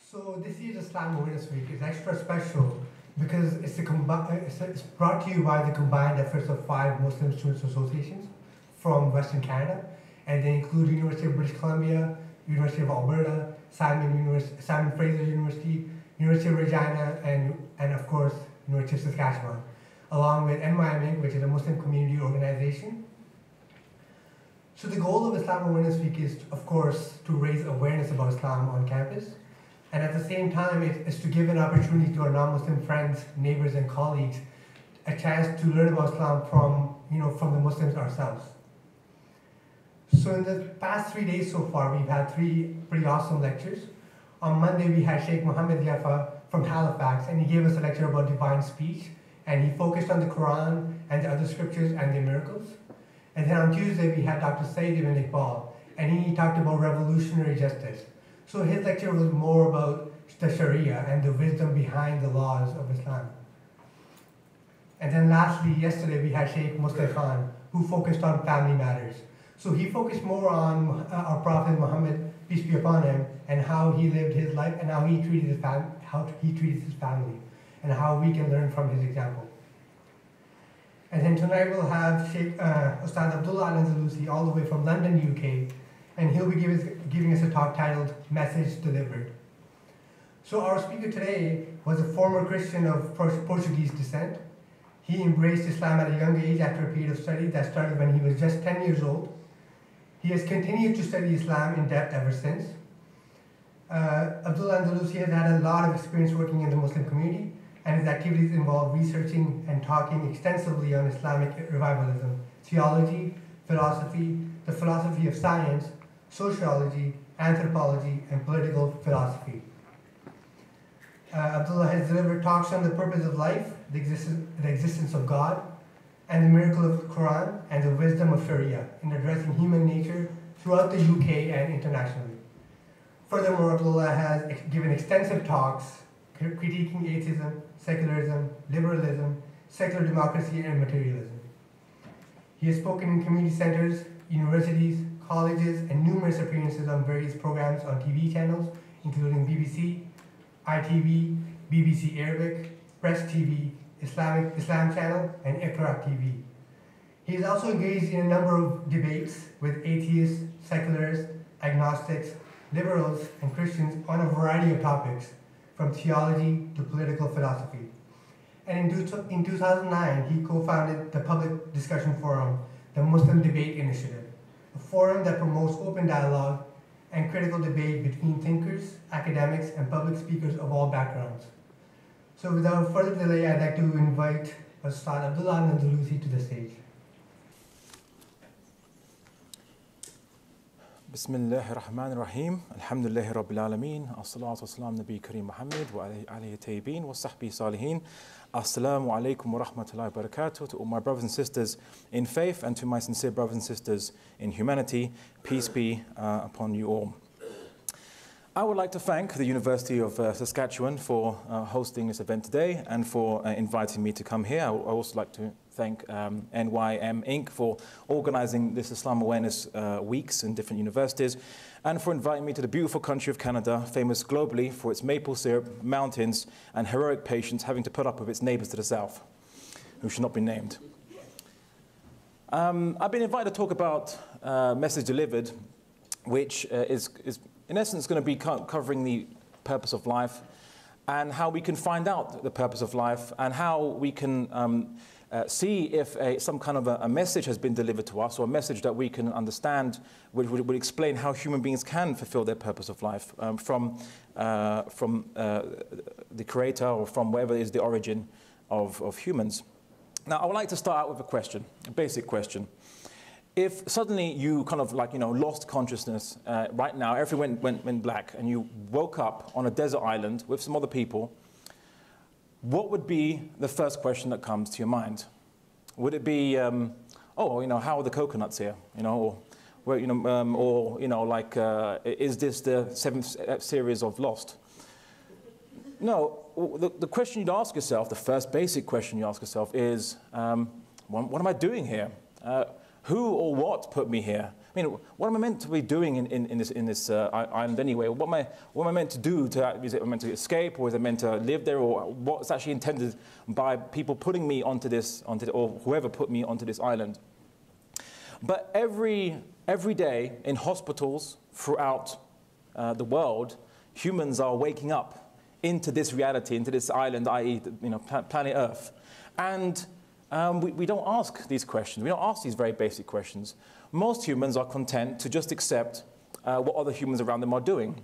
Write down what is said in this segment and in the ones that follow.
So this year's Islam Awareness Week is extra special because it's brought to you by the combined efforts of 5 Muslim students associations from Western Canada, and they include University of British Columbia, University of Alberta, Simon Fraser University, University of Regina, and of course University of Saskatchewan, along with NYMing, which is a Muslim community organization. So the goal of Islam Awareness Week is, of course, to raise awareness about Islam on campus. And at the same time, it's to give an opportunity to our non-Muslim friends, neighbors, and colleagues a chance to learn about Islam from the Muslims ourselves. So in the past 3 days so far, we've had 3 pretty awesome lectures. On Monday, we had Sheikh Muhammad Yafa from Halifax, and he gave us a lecture about divine speech, and he focused on the Quran and the other scriptures and their miracles. And then on Tuesday, we had Dr. Sayyid ibn Iqbal, and he talked about revolutionary justice. So his lecture was more about the Sharia and the wisdom behind the laws of Islam. And then lastly, yesterday we had Sheikh Mustafa Khan, who focused on family matters. So he focused more on our Prophet Muhammed, peace be upon him, and how he lived his life and how he treated his family, and how we can learn from his example. And then tonight we'll have Sheikh Ustad Abdullah al-Andalusi all the way from London, UK, and he'll be giving us a talk titled Message Delivered. So our speaker today was a former Christian of Portuguese descent. He embraced Islam at a young age after a period of study that started when he was just 10 years old. He has continued to study Islam in depth ever since. Abdullah Andalusi has had a lot of experience working in the Muslim community, and his activities involve researching and talking extensively on Islamic revivalism, theology, philosophy, the philosophy of science, sociology, anthropology, and political philosophy. Abdullah has delivered talks on the purpose of life, the existence of God, and the miracle of the Quran, and the wisdom of Sharia in addressing human nature throughout the UK and internationally. Furthermore, Abdullah has given extensive talks critiquing atheism, secularism, liberalism, secular democracy, and materialism. He has spoken in community centers, universities, colleges, and numerous appearances on various programs on TV channels, including BBC, ITV, BBC Arabic, Press TV, Islam Channel, and Iqra TV. He is also engaged in a number of debates with atheists, secularists, agnostics, liberals, and Christians on a variety of topics, from theology to political philosophy. And in 2009, he co-founded the public discussion forum, the Muslim Debate Initiative, a forum that promotes open dialogue and critical debate between thinkers, academics, and public speakers of all backgrounds. So without further delay, I'd like to invite Ustad Abdullah al-Andalusi to the stage. Bismillahir Rahmanir Rahim. Alhamdulillahi Rabbil Alameen. As-salatu was-salam Nabi Kareem Muhammad wa alayhi tayyibin wa sahbihi salihin. Assalamu alaikum wa rahmatullahi wa barakatuh. To all my brothers and sisters in faith and to my sincere brothers and sisters in humanity, peace be upon you all. I would like to thank the University of Saskatchewan for hosting this event today and for inviting me to come here. I would also like to thank NYM Inc. for organizing this Islam Awareness Weeks in different universities, and for inviting me to the beautiful country of Canada, famous globally for its maple syrup, mountains, and heroic patience having to put up with its neighbors to the south, who should not be named. I've been invited to talk about Message Delivered, which is in essence going to be covering the purpose of life and how we can find out the purpose of life and how we can see if some kind of a message has been delivered to us, or a message that we can understand would explain how human beings can fulfill their purpose of life from the Creator, or from wherever is the origin of humans. Now, I would like to start out with a question, a basic question. If suddenly you kind of lost consciousness right now, everything went black, and you woke up on a desert island with some other people, what would be the first question that comes to your mind? Would it be, how are the coconuts here? Is this the 7th series of Lost? No, the question you'd ask yourself, the first basic question you ask yourself is, what am I doing here? Who or what put me here? mean, what am I meant to be doing in this island anyway? What am I meant to do? Is it meant to escape, or is it meant to live there, or what's actually intended by people putting me onto this, or whoever put me onto this island? But every day in hospitals throughout the world, humans are waking up into this reality, into this island, i.e., planet Earth, and we don't ask these questions. We don't ask these very basic questions. Most humans are content to just accept what other humans around them are doing.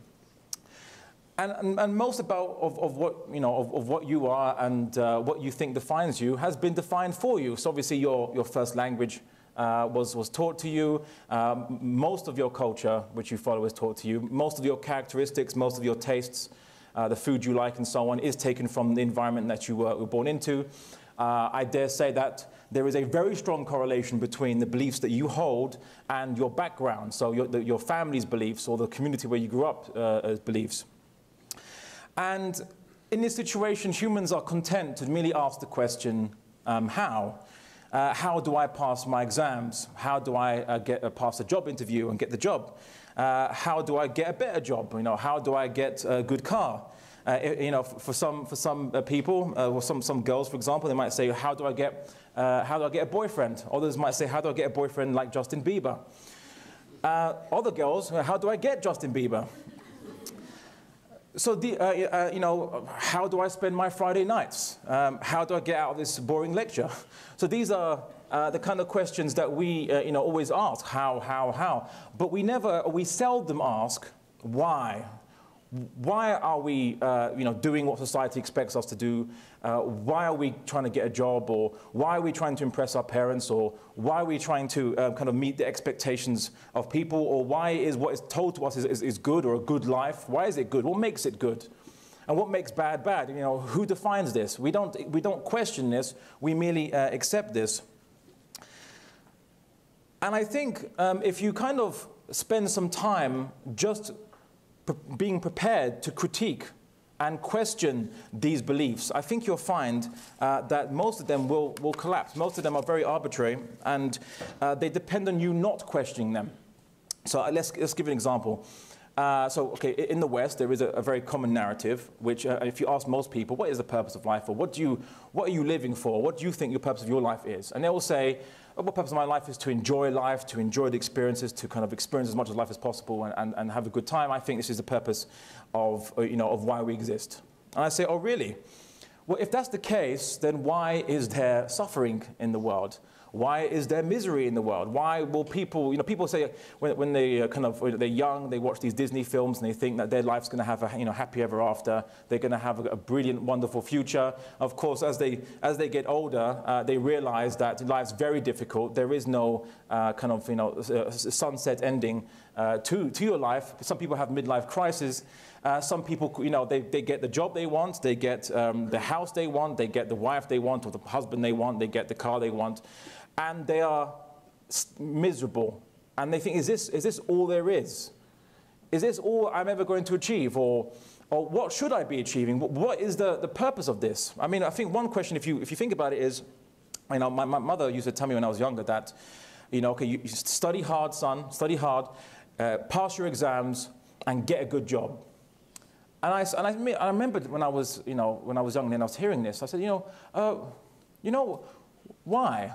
And most of what you are and what you think defines you has been defined for you. So obviously your first language was taught to you. Most of your culture, which you follow, is taught to you. Most of your characteristics, most of your tastes, the food you like and so on, is taken from the environment that you were born into. I dare say that there is a very strong correlation between the beliefs that you hold and your background, so your family's beliefs or the community where you grew up beliefs. And in this situation, humans are content to merely ask the question, how? How do I pass my exams? How do I pass a job interview and get the job? How do I get a better job? How do I get a good car? For some people, or some girls, for example, they might say, how do I get a boyfriend? Others might say, how do I get a boyfriend like Justin Bieber? Other girls, how do I get Justin Bieber? So, how do I spend my Friday nights? How do I get out of this boring lecture? So these are the kind of questions that we, always ask, how? But we seldom ask, why? Why are we, doing what society expects us to do? Why are we trying to get a job? Or why are we trying to impress our parents? Or why are we trying to kind of meet the expectations of people? Or why is what is told to us is good, or a good life? Why is it good? What makes it good? And what makes bad bad? Who defines this? We don't question this. We merely accept this. And I think if you kind of spend some time just being prepared to critique and question these beliefs, I think you'll find that most of them will collapse. Most of them are very arbitrary, and they depend on you not questioning them. So let's give an example. In the West, there is a very common narrative, which if you ask most people, what is the purpose of life, or what are you living for? What do you think your purpose of your life is? And they will say, the purpose of my life is to enjoy life, to enjoy the experiences, to kind of experience as much of life as possible and have a good time. I think this is the purpose of why we exist. And I say, oh, really? Well, if that's the case, then why is there suffering in the world? Why is there misery in the world? Why will people, people say when they're young, they watch these Disney films and they think that their life's going to have a, happy ever after. They're going to have a brilliant, wonderful future. Of course, as they get older, they realize that life's very difficult. There is no sunset ending to your life. Some people have midlife crises. Some people, they get the job they want, they get the house they want, they get the wife they want, or the husband they want, they get the car they want. And they are miserable, and they think, is this all there is? Is this all I'm ever going to achieve, or what should I be achieving? What is the purpose of this? I mean, I think one question, if you think about it, is, my mother used to tell me when I was younger that, okay, you study hard, son, study hard, pass your exams, and get a good job. And I remembered when I was young and I was hearing this, I said, why?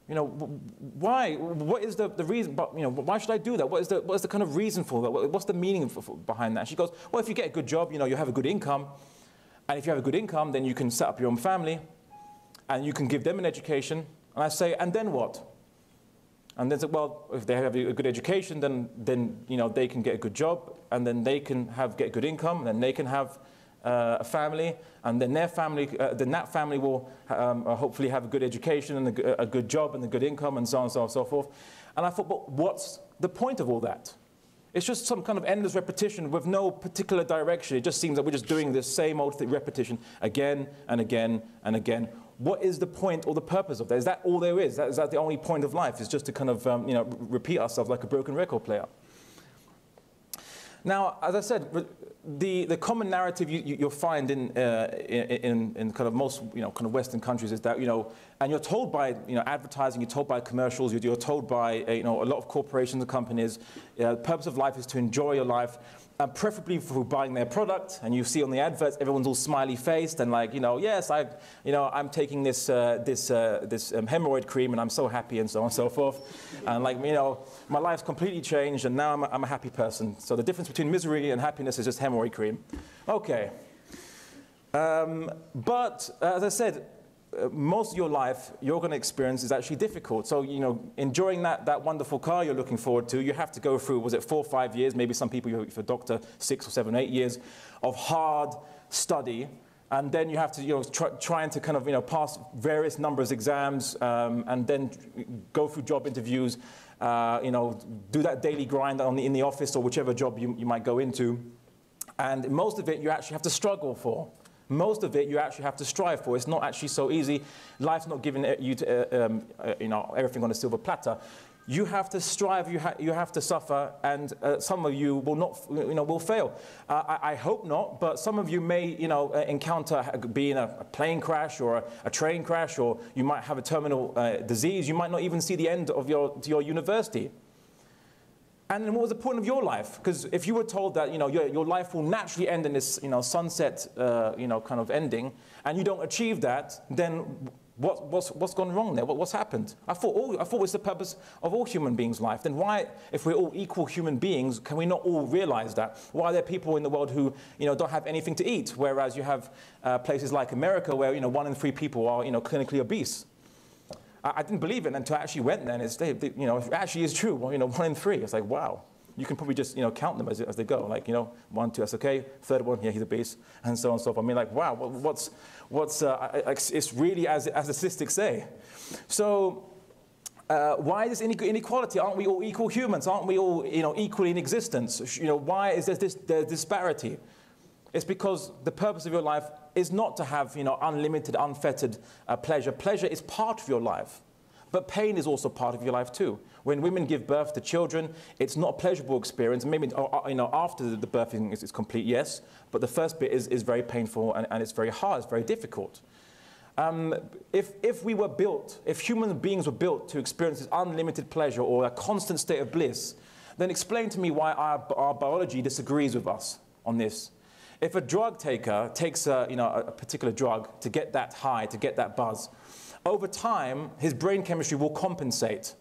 Why? What is the reason? But why should I do that? What is the kind of reason for that? What's the meaning behind that? And she goes, well, if you get a good job, you have a good income, and if you have a good income, then you can set up your own family, and you can give them an education. And I say, and then what? And they say, well, if they have a good education, then they can get a good job, and then they can get a good income, and then they can have a family, and then that family will hopefully have a good education and a good job and a good income, and so on and so forth. And I thought, but what's the point of all that? It's just some kind of endless repetition with no particular direction. It just seems that we're just doing this same old repetition again and again and again. What is the point or the purpose of that? Is that all there is? Is that the only point of life? Is just to kind of repeat ourselves like a broken record player? Now, as I said, the common narrative you'll find in kind of most kind of Western countries is that and you're told by advertising, you're told by commercials, you're told by a lot of corporations and companies, the purpose of life is to enjoy your life, preferably through buying their product. And you see on the adverts, everyone's all smiley faced and like yes, I'm taking this hemorrhoid cream and I'm so happy and so on and so forth, and like my life's completely changed and now I'm a happy person. So the difference between misery and happiness is just hemorrhoid cream. Okay. But as I said, most of your life you're going to experience is actually difficult. So enjoying that wonderful car you're looking forward to, you have to go through, was it 4 or 5 years, maybe some people, if you're a doctor, 6 or 7, 8 years of hard study, and then you have to trying to kind of pass various numbers of exams, and then go through job interviews, do that daily grind in the office or whichever job you might go into, and most of it you actually have to struggle for. Most of it you actually have to strive for. It's not actually so easy. Life's not giving you to, everything on a silver platter. You have to strive. You have to suffer, and some of you will not, will fail. I hope not, but some of you may, encounter being a plane crash or a train crash, or you might have a terminal disease. You might not even see the end of your university. And then what was the point of your life? Because if you were told that your life will naturally end in this sunset kind of ending, and you don't achieve that, then what's gone wrong there? What's happened? I thought it's the purpose of all human beings' life. Then why, if we're all equal human beings, can we not all realize that? Why are there people in the world who don't have anything to eat, whereas you have places like America where 1 in 3 people are clinically obese? I didn't believe it until I actually went there, and if it actually is true, 1 in 3. It's like, wow. You can probably just count them as they go, like 1, 2, that's okay. Third one, yeah, he's obese, and so on and so forth. I mean, like, wow, it's really as the statistics say. So why is this inequality? Aren't we all equal humans? Aren't we all equally in existence? Why is there this disparity? It's because the purpose of your life is not to have unlimited, unfettered pleasure. Pleasure is part of your life, but pain is also part of your life too. When women give birth to children, it's not a pleasurable experience. Maybe after the birthing is complete, yes, but the first bit is very painful and it's very hard. It's very difficult. If human beings were built to experience this unlimited pleasure or a constant state of bliss, then explain to me why our biology disagrees with us on this. If a drug taker takes a particular drug to get that high, to get that buzz, over time, his brain chemistry will compensate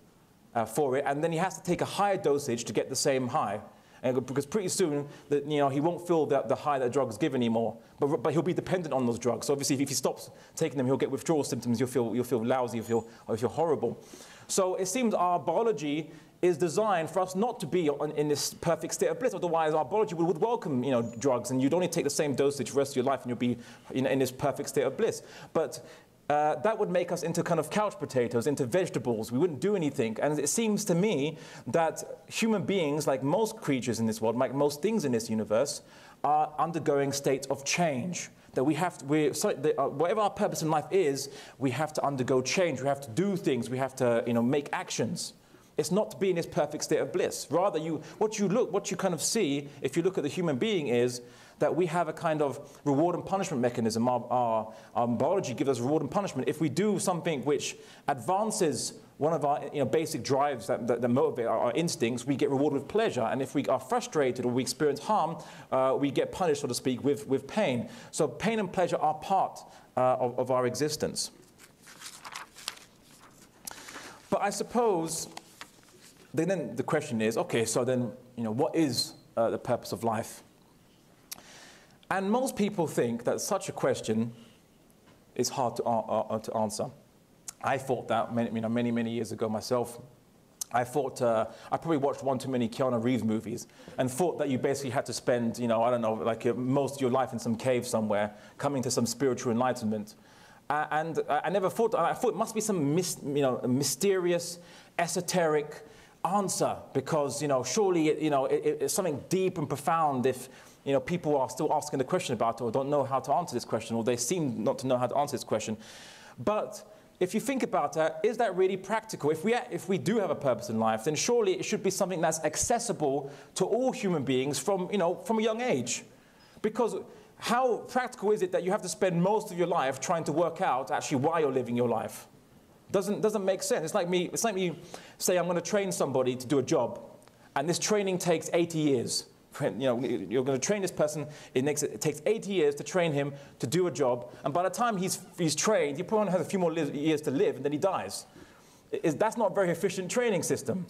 for it, and then he has to take a higher dosage to get the same high. Because pretty soon, he won't feel the high that drug is given anymore, but he'll be dependent on those drugs. So obviously, if he stops taking them, he'll get withdrawal symptoms, you'll feel lousy, you'll feel horrible. So it seems our biology is designed for us not to be in this perfect state of bliss. Otherwise, our biology would welcome drugs, and you'd only take the same dosage for the rest of your life, and you'll be in this perfect state of bliss. But that would make us into kind of couch potatoes, into vegetables. We wouldn't do anything. And it seems to me that human beings, like most creatures in this world, like most things in this universe, are undergoing states of change. That whatever our purpose in life is, we have to undergo change. We have to do things. We have to make actions. It's not to be in this perfect state of bliss. Rather, what you kind of see, if you look at the human being, is that we have a kind of reward and punishment mechanism. Our biology gives us reward and punishment. If we do something which advances one of our basic drives that motivate our instincts, we get rewarded with pleasure. And if we are frustrated or we experience harm, we get punished, so to speak, with pain. So pain and pleasure are part of our existence. But I suppose then the question is, okay, so then, what is the purpose of life? And most people think that such a question is hard to answer. I thought that many years ago myself. I thought, I probably watched one too many Keanu Reeves movies and thought that you basically had to spend, I don't know, like most of your life in some cave somewhere, coming to some spiritual enlightenment. And I never thought, I thought it must be some mysterious, esoteric answer, because surely it's something deep and profound if people are still asking the question about it or don't know how to answer this question, or they seem not to know how to answer this question. But if you think about that, is that really practical? If we do have a purpose in life, then surely it should be something that's accessible to all human beings from, from a young age. Because how practical is it that you have to spend most of your life trying to work out actually why you're living your life? Doesn't make sense. It's like me say I'm going to train somebody to do a job, and this training takes 80 years. You're going to train this person. It takes 80 years to train him to do a job, and by the time he's trained, he probably has a few more years to live, and then he dies. That's not a very efficient training system.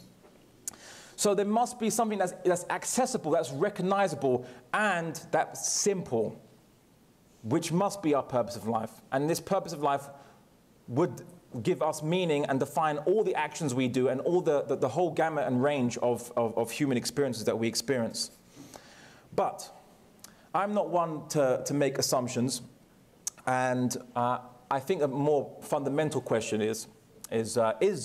So there must be something that's accessible, that's recognizable, and that's simple, which must be our purpose of life. And this purpose of life would give us meaning and define all the actions we do and all the whole gamut and range of human experiences that we experience. But I'm not one to make assumptions, and I think a more fundamental question is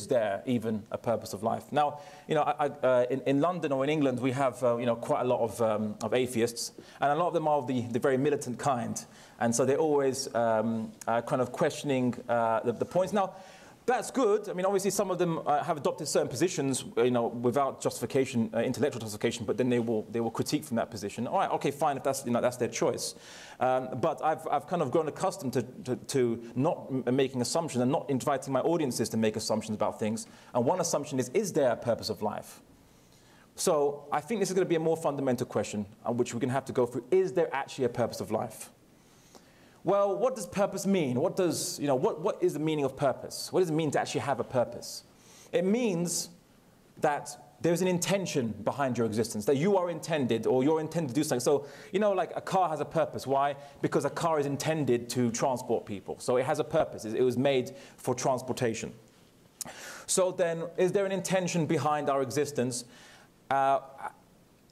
there even a purpose of life? Now, in London or in England, we have quite a lot of atheists, and a lot of them are of the very militant kind, and so they're always kind of questioning the points. Now, that's good. I mean, obviously, some of them have adopted certain positions, without justification, intellectual justification. But then they will critique from that position. All right, okay, fine. If that's that's their choice. But I've kind of grown accustomed to not making assumptions and not inviting my audiences to make assumptions about things. And one assumption is there a purpose of life? So I think this is going to be a more fundamental question, which we're going to have to go through. Is there actually a purpose of life? Well, what does purpose mean? What is the meaning of purpose? What does it mean to actually have a purpose? It means that there's an intention behind your existence, that you are intended, or you're intended to do something. So, like a car has a purpose. Why? Because a car is intended to transport people. So it has a purpose. It was made for transportation. So then, is there an intention behind our existence?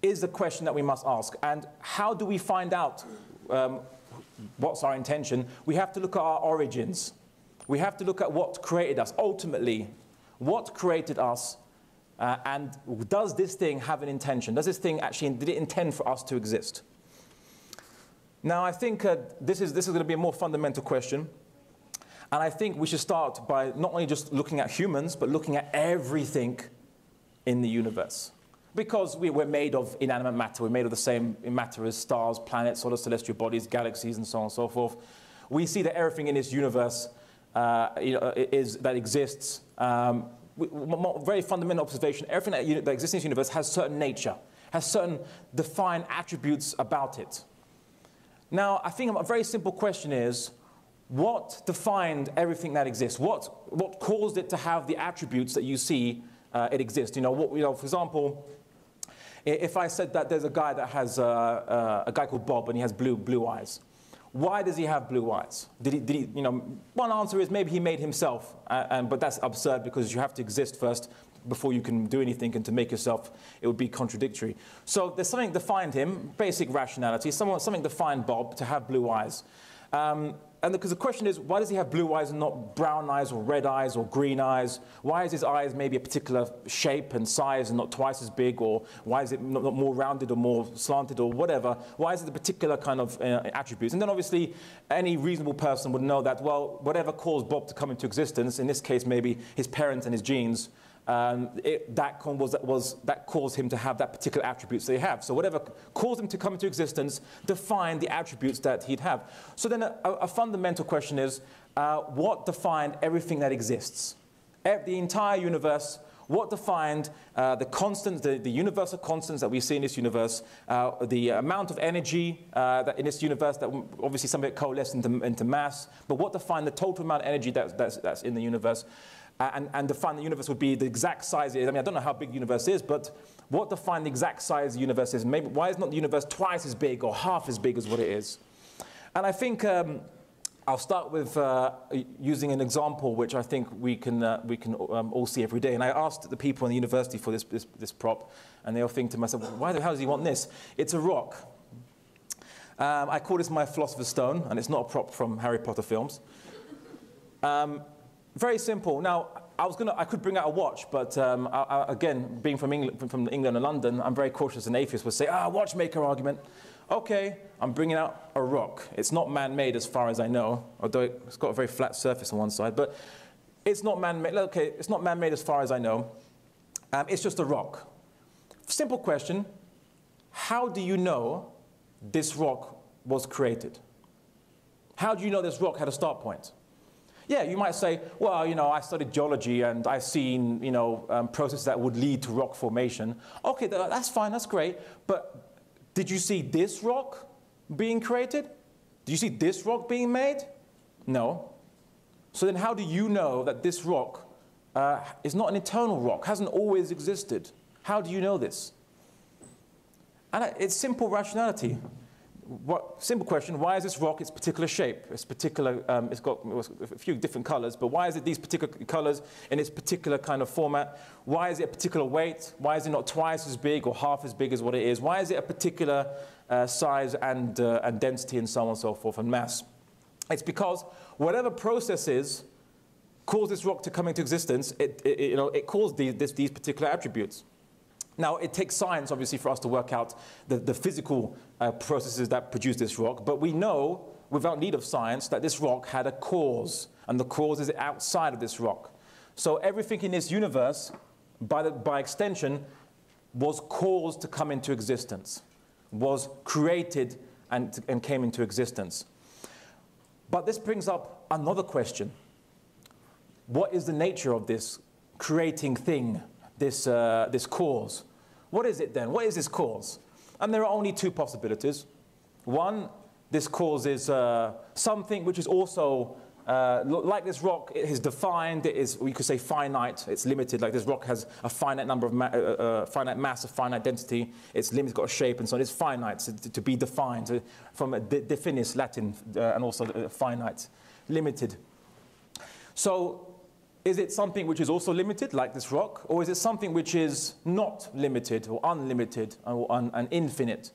Is the question that we must ask. And how do we find out what's our intention? We have to look at our origins. We have to look at what created us. Ultimately, what created us, and does this thing have an intention? Does this thing actually, did it intend for us to exist? Now, I think this is going to be a more fundamental question. And I think we should start by not only just looking at humans, but looking at everything in the universe. Because we're made of inanimate matter, we're made of the same matter as stars, planets, solar celestial bodies, galaxies, and so on and so forth. We see that everything in this universe that exists, very fundamental observation, everything that exists in this universe has certain nature, has certain defined attributes about it. Now, I think a very simple question is, what defined everything that exists? What caused it to have the attributes that you see it exists? For example, if I said that there's a guy that has a guy called Bob and he has blue eyes, why does he have blue eyes? Did he one answer is maybe he made himself, but that's absurd because you have to exist first before you can do anything, and to make yourself, it would be contradictory. So there's something defined him, basic rationality, something defined Bob to have blue eyes. And because the question is, why does he have blue eyes and not brown eyes or red eyes or green eyes? Why is his eyes maybe a particular shape and size and not twice as big? Or why is it not more rounded or more slanted or whatever? Why is it a particular kind of attributes? And then obviously, any reasonable person would know that, well, whatever caused Bob to come into existence, in this case maybe his parents and his genes, that caused him to have that particular attributes that he have. So whatever caused him to come into existence defined the attributes that he'd have. So then a fundamental question is, what defined everything that exists? The entire universe, what defined the constants, the universal constants that we see in this universe, the amount of energy that in this universe, that obviously some of it coalesced into mass, but what defined the total amount of energy that's in the universe? And define the universe would be the exact size it is. I mean, I don't know how big the universe is, but what defined the exact size the universe is? Maybe why is not the universe twice as big or half as big as what it is? And I think I'll start with using an example which I think we can all see every day. And I asked the people in the university for this prop, and they all think to myself, why the hell does he want this? It's a rock. I call this my philosopher's stone, and it's not a prop from Harry Potter films. Very simple. Now, I could bring out a watch, but again, being from England and London, I'm very cautious. An atheist would say, watchmaker argument. Okay, I'm bringing out a rock. It's not man-made as far as I know, although it's got a very flat surface on one side. But It's not man-made. Okay, it's not man-made as far as I know. It's just a rock. Simple question. How do you know this rock was created? How do you know this rock had a start point? Yeah, you might say, well, you know, I studied geology and I've seen, you know, processes that would lead to rock formation. Okay, that's fine, that's great. But did you see this rock being created? Did you see this rock being made? No. So then how do you know that this rock is not an eternal rock, hasn't always existed? How do you know this? And it's simple rationality. Simple question, why is this rock its particular shape? It's particular, it's got a few different colors, but why is it these particular colors in its particular kind of format? Why is it a particular weight? Why is it not twice as big or half as big as what it is? Why is it a particular size and density and so on and so forth and mass? It's because whatever processes cause this rock to come into existence, it caused these particular attributes. Now, it takes science, obviously, for us to work out the physical processes that produce this rock, but we know, without need of science, that this rock had a cause, and the cause is outside of this rock. So everything in this universe, by extension, was caused to come into existence, was created and came into existence. But this brings up another question. What is the nature of this creating thing, this cause? What is it then? What is this cause? And there are only two possibilities. One, this cause is something which is also, like this rock, it is defined, it is, we could say finite, it's limited, like this rock has a finite number of, finite mass, a finite density, it's limited, got a shape and so on, it's finite, to be defined, from definis, Latin, and also finite, limited. So, is it something which is also limited, like this rock, or is it something which is not limited, or unlimited, or infinite?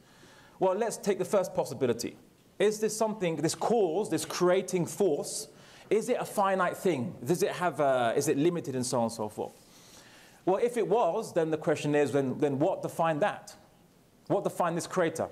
Well, let's take the first possibility. Is this something, this cause, this creating force, is it a finite thing? Does it have is it limited and so on and so forth? Well, if it was, then the question is, then what defined that? What defined this creator?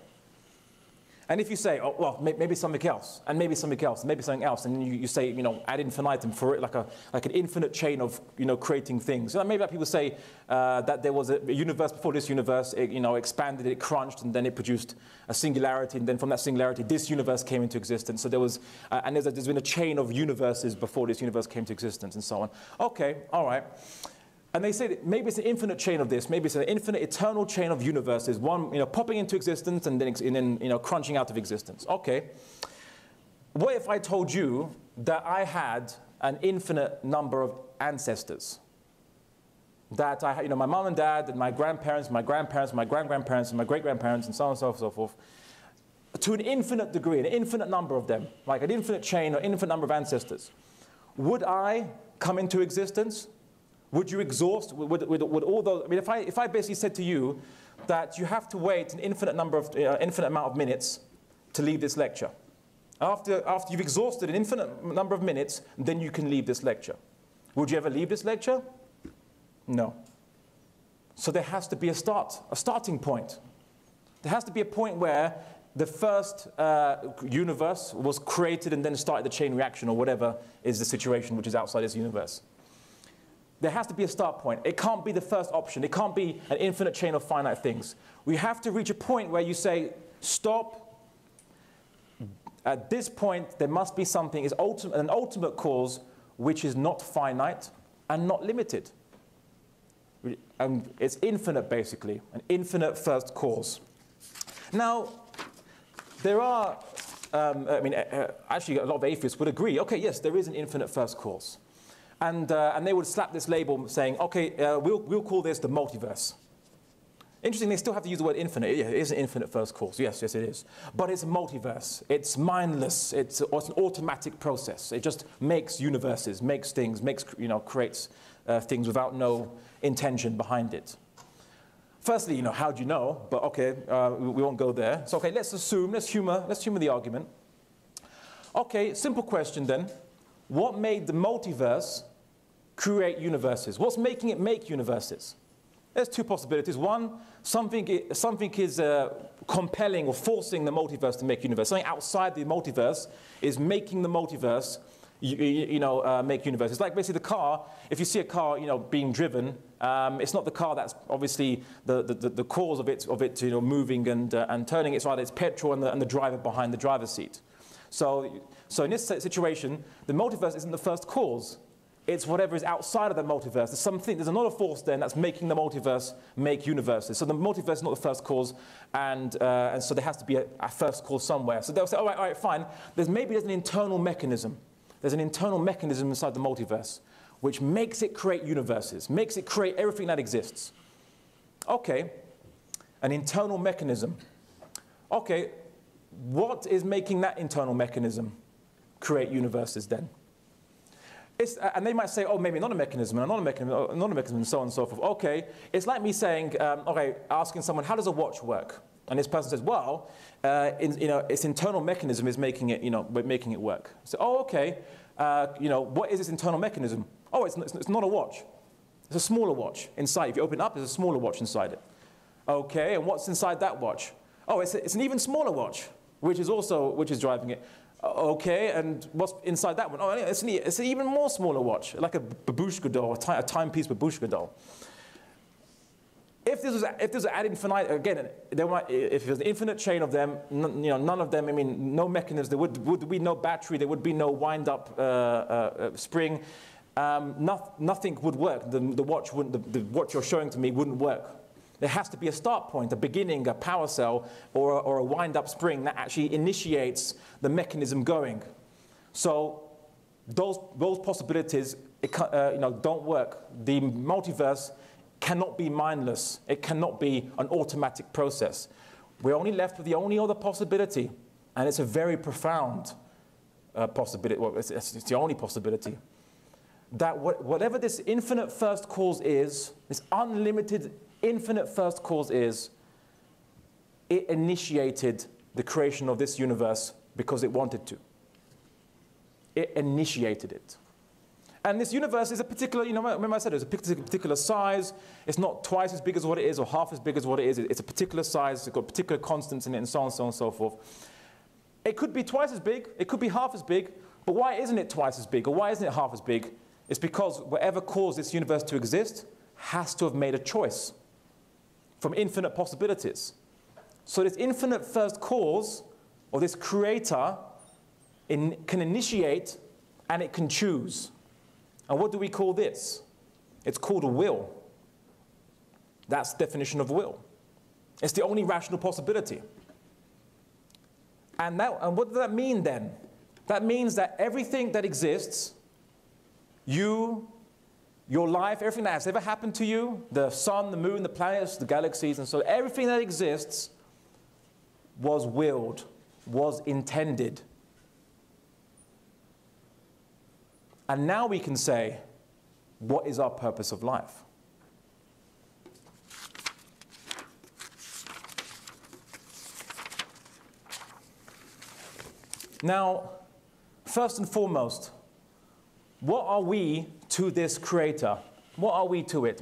And if you say, oh, well, maybe something else, and maybe something else, and maybe something else, and you say, you know, ad infinitum, for it, like an infinite chain of, you know, creating things. So maybe like people say that there was a universe before this universe, it, you know, expanded, it crunched, and then it produced a singularity, and then from that singularity, this universe came into existence. So there was, and there's been a chain of universes before this universe came to existence, and so on. Okay, all right. And they say that maybe it's an infinite chain of this, maybe it's an infinite eternal chain of universes, one, you know, popping into existence and then you know, crunching out of existence. Okay. What if I told you that I had an infinite number of ancestors? That I had, you know, my mom and dad and my grandparents, my grandparents, my great-grandparents and my great-grandparents and so on and so forth, to an infinite degree, an infinite number of them, like an infinite chain or infinite number of ancestors. Would I come into existence? Would you exhaust, would all those, I mean, if I basically said to you that you have to wait an infinite amount of minutes to leave this lecture. After you've exhausted an infinite number of minutes, then you can leave this lecture. Would you ever leave this lecture? No. So there has to be a starting point. There has to be a point where the first universe was created and then started the chain reaction or whatever is the situation which is outside this universe. There has to be a start point. It can't be the first option. It can't be an infinite chain of finite things. We have to reach a point where you say, stop. At this point, there must be something, an ultimate cause, which is not finite and not limited. It's infinite, basically, an infinite first cause. Now, there are, actually a lot of atheists would agree, okay, yes, there is an infinite first cause. And they would slap this label saying, okay, we'll call this the multiverse. Interesting, they still have to use the word infinite. Yeah, it is an infinite first cause. Yes, it is. But it's a multiverse. It's mindless. It's an automatic process. It just makes universes, makes things, creates things without no intention behind it. Firstly, you know, how do you know? But okay, we won't go there. So okay, let's humor the argument. Okay, simple question then. What made the multiverse create universes? What's making it make universes? There's two possibilities. One, something is compelling or forcing the multiverse to make universe. Something outside the multiverse is making the multiverse make universe. It's like basically the car. If you see a car, being driven, it's not the car that's obviously the cause of it moving and turning. It's rather its petrol and the driver behind the driver's seat. So in this situation, the multiverse isn't the first cause. It's whatever is outside of the multiverse. There's another force then that's making the multiverse make universes. So the multiverse is not the first cause, and so there has to be a first cause somewhere. So they'll say, all right, fine. There's an internal mechanism. There's an internal mechanism inside the multiverse which makes it create universes, makes it create everything that exists. Okay, an internal mechanism. Okay, what is making that internal mechanism create universes then? And they might say, oh, maybe another mechanism, and another mechanism, and so on and so forth. Okay, it's like me saying, asking someone, how does a watch work? And this person says, well, its internal mechanism is making it work. So, oh, okay, what is this internal mechanism? Oh, it's not a watch. It's a smaller watch inside. If you open it up, there's a smaller watch inside it. Okay, and what's inside that watch? Oh, it's an even smaller watch, which is driving it. Okay, and what's inside that one? Oh, it's an even more smaller watch, like a babushka doll, a timepiece babushka doll. If this was ad infinitum, again, if there's an infinite chain of them, none of them, no mechanisms, there would be no battery, there would be no wind-up spring, nothing would work. The watch you're showing to me wouldn't work. There has to be a start point, a beginning, a power cell, or a wind-up spring that actually initiates the mechanism going. So those possibilities don't work. The multiverse cannot be mindless. It cannot be an automatic process. We're only left with the only other possibility, and it's a very profound possibility. Well, it's the only possibility. That whatever this infinite first cause is, this unlimited infinite first cause is, it initiated the creation of this universe because it wanted to. It initiated it. And this universe is a particular, remember I said it's a particular size. It's not twice as big as what it is or half as big as what it is. It's a particular size. It's got particular constants in it and so on and so forth. It could be twice as big. It could be half as big. But why isn't it twice as big or why isn't it half as big? It's because whatever caused this universe to exist has to have made a choice from infinite possibilities. So this infinite first cause, or this creator, can initiate and it can choose. And what do we call this? It's called a will. That's the definition of will. It's the only rational possibility. And what does that mean then? That means that everything that exists, your life, everything that has ever happened to you, the sun, the moon, the planets, the galaxies, and so everything that exists was willed, was intended. And now we can say, what is our purpose of life? Now, first and foremost, what are we to this creator? What are we to it?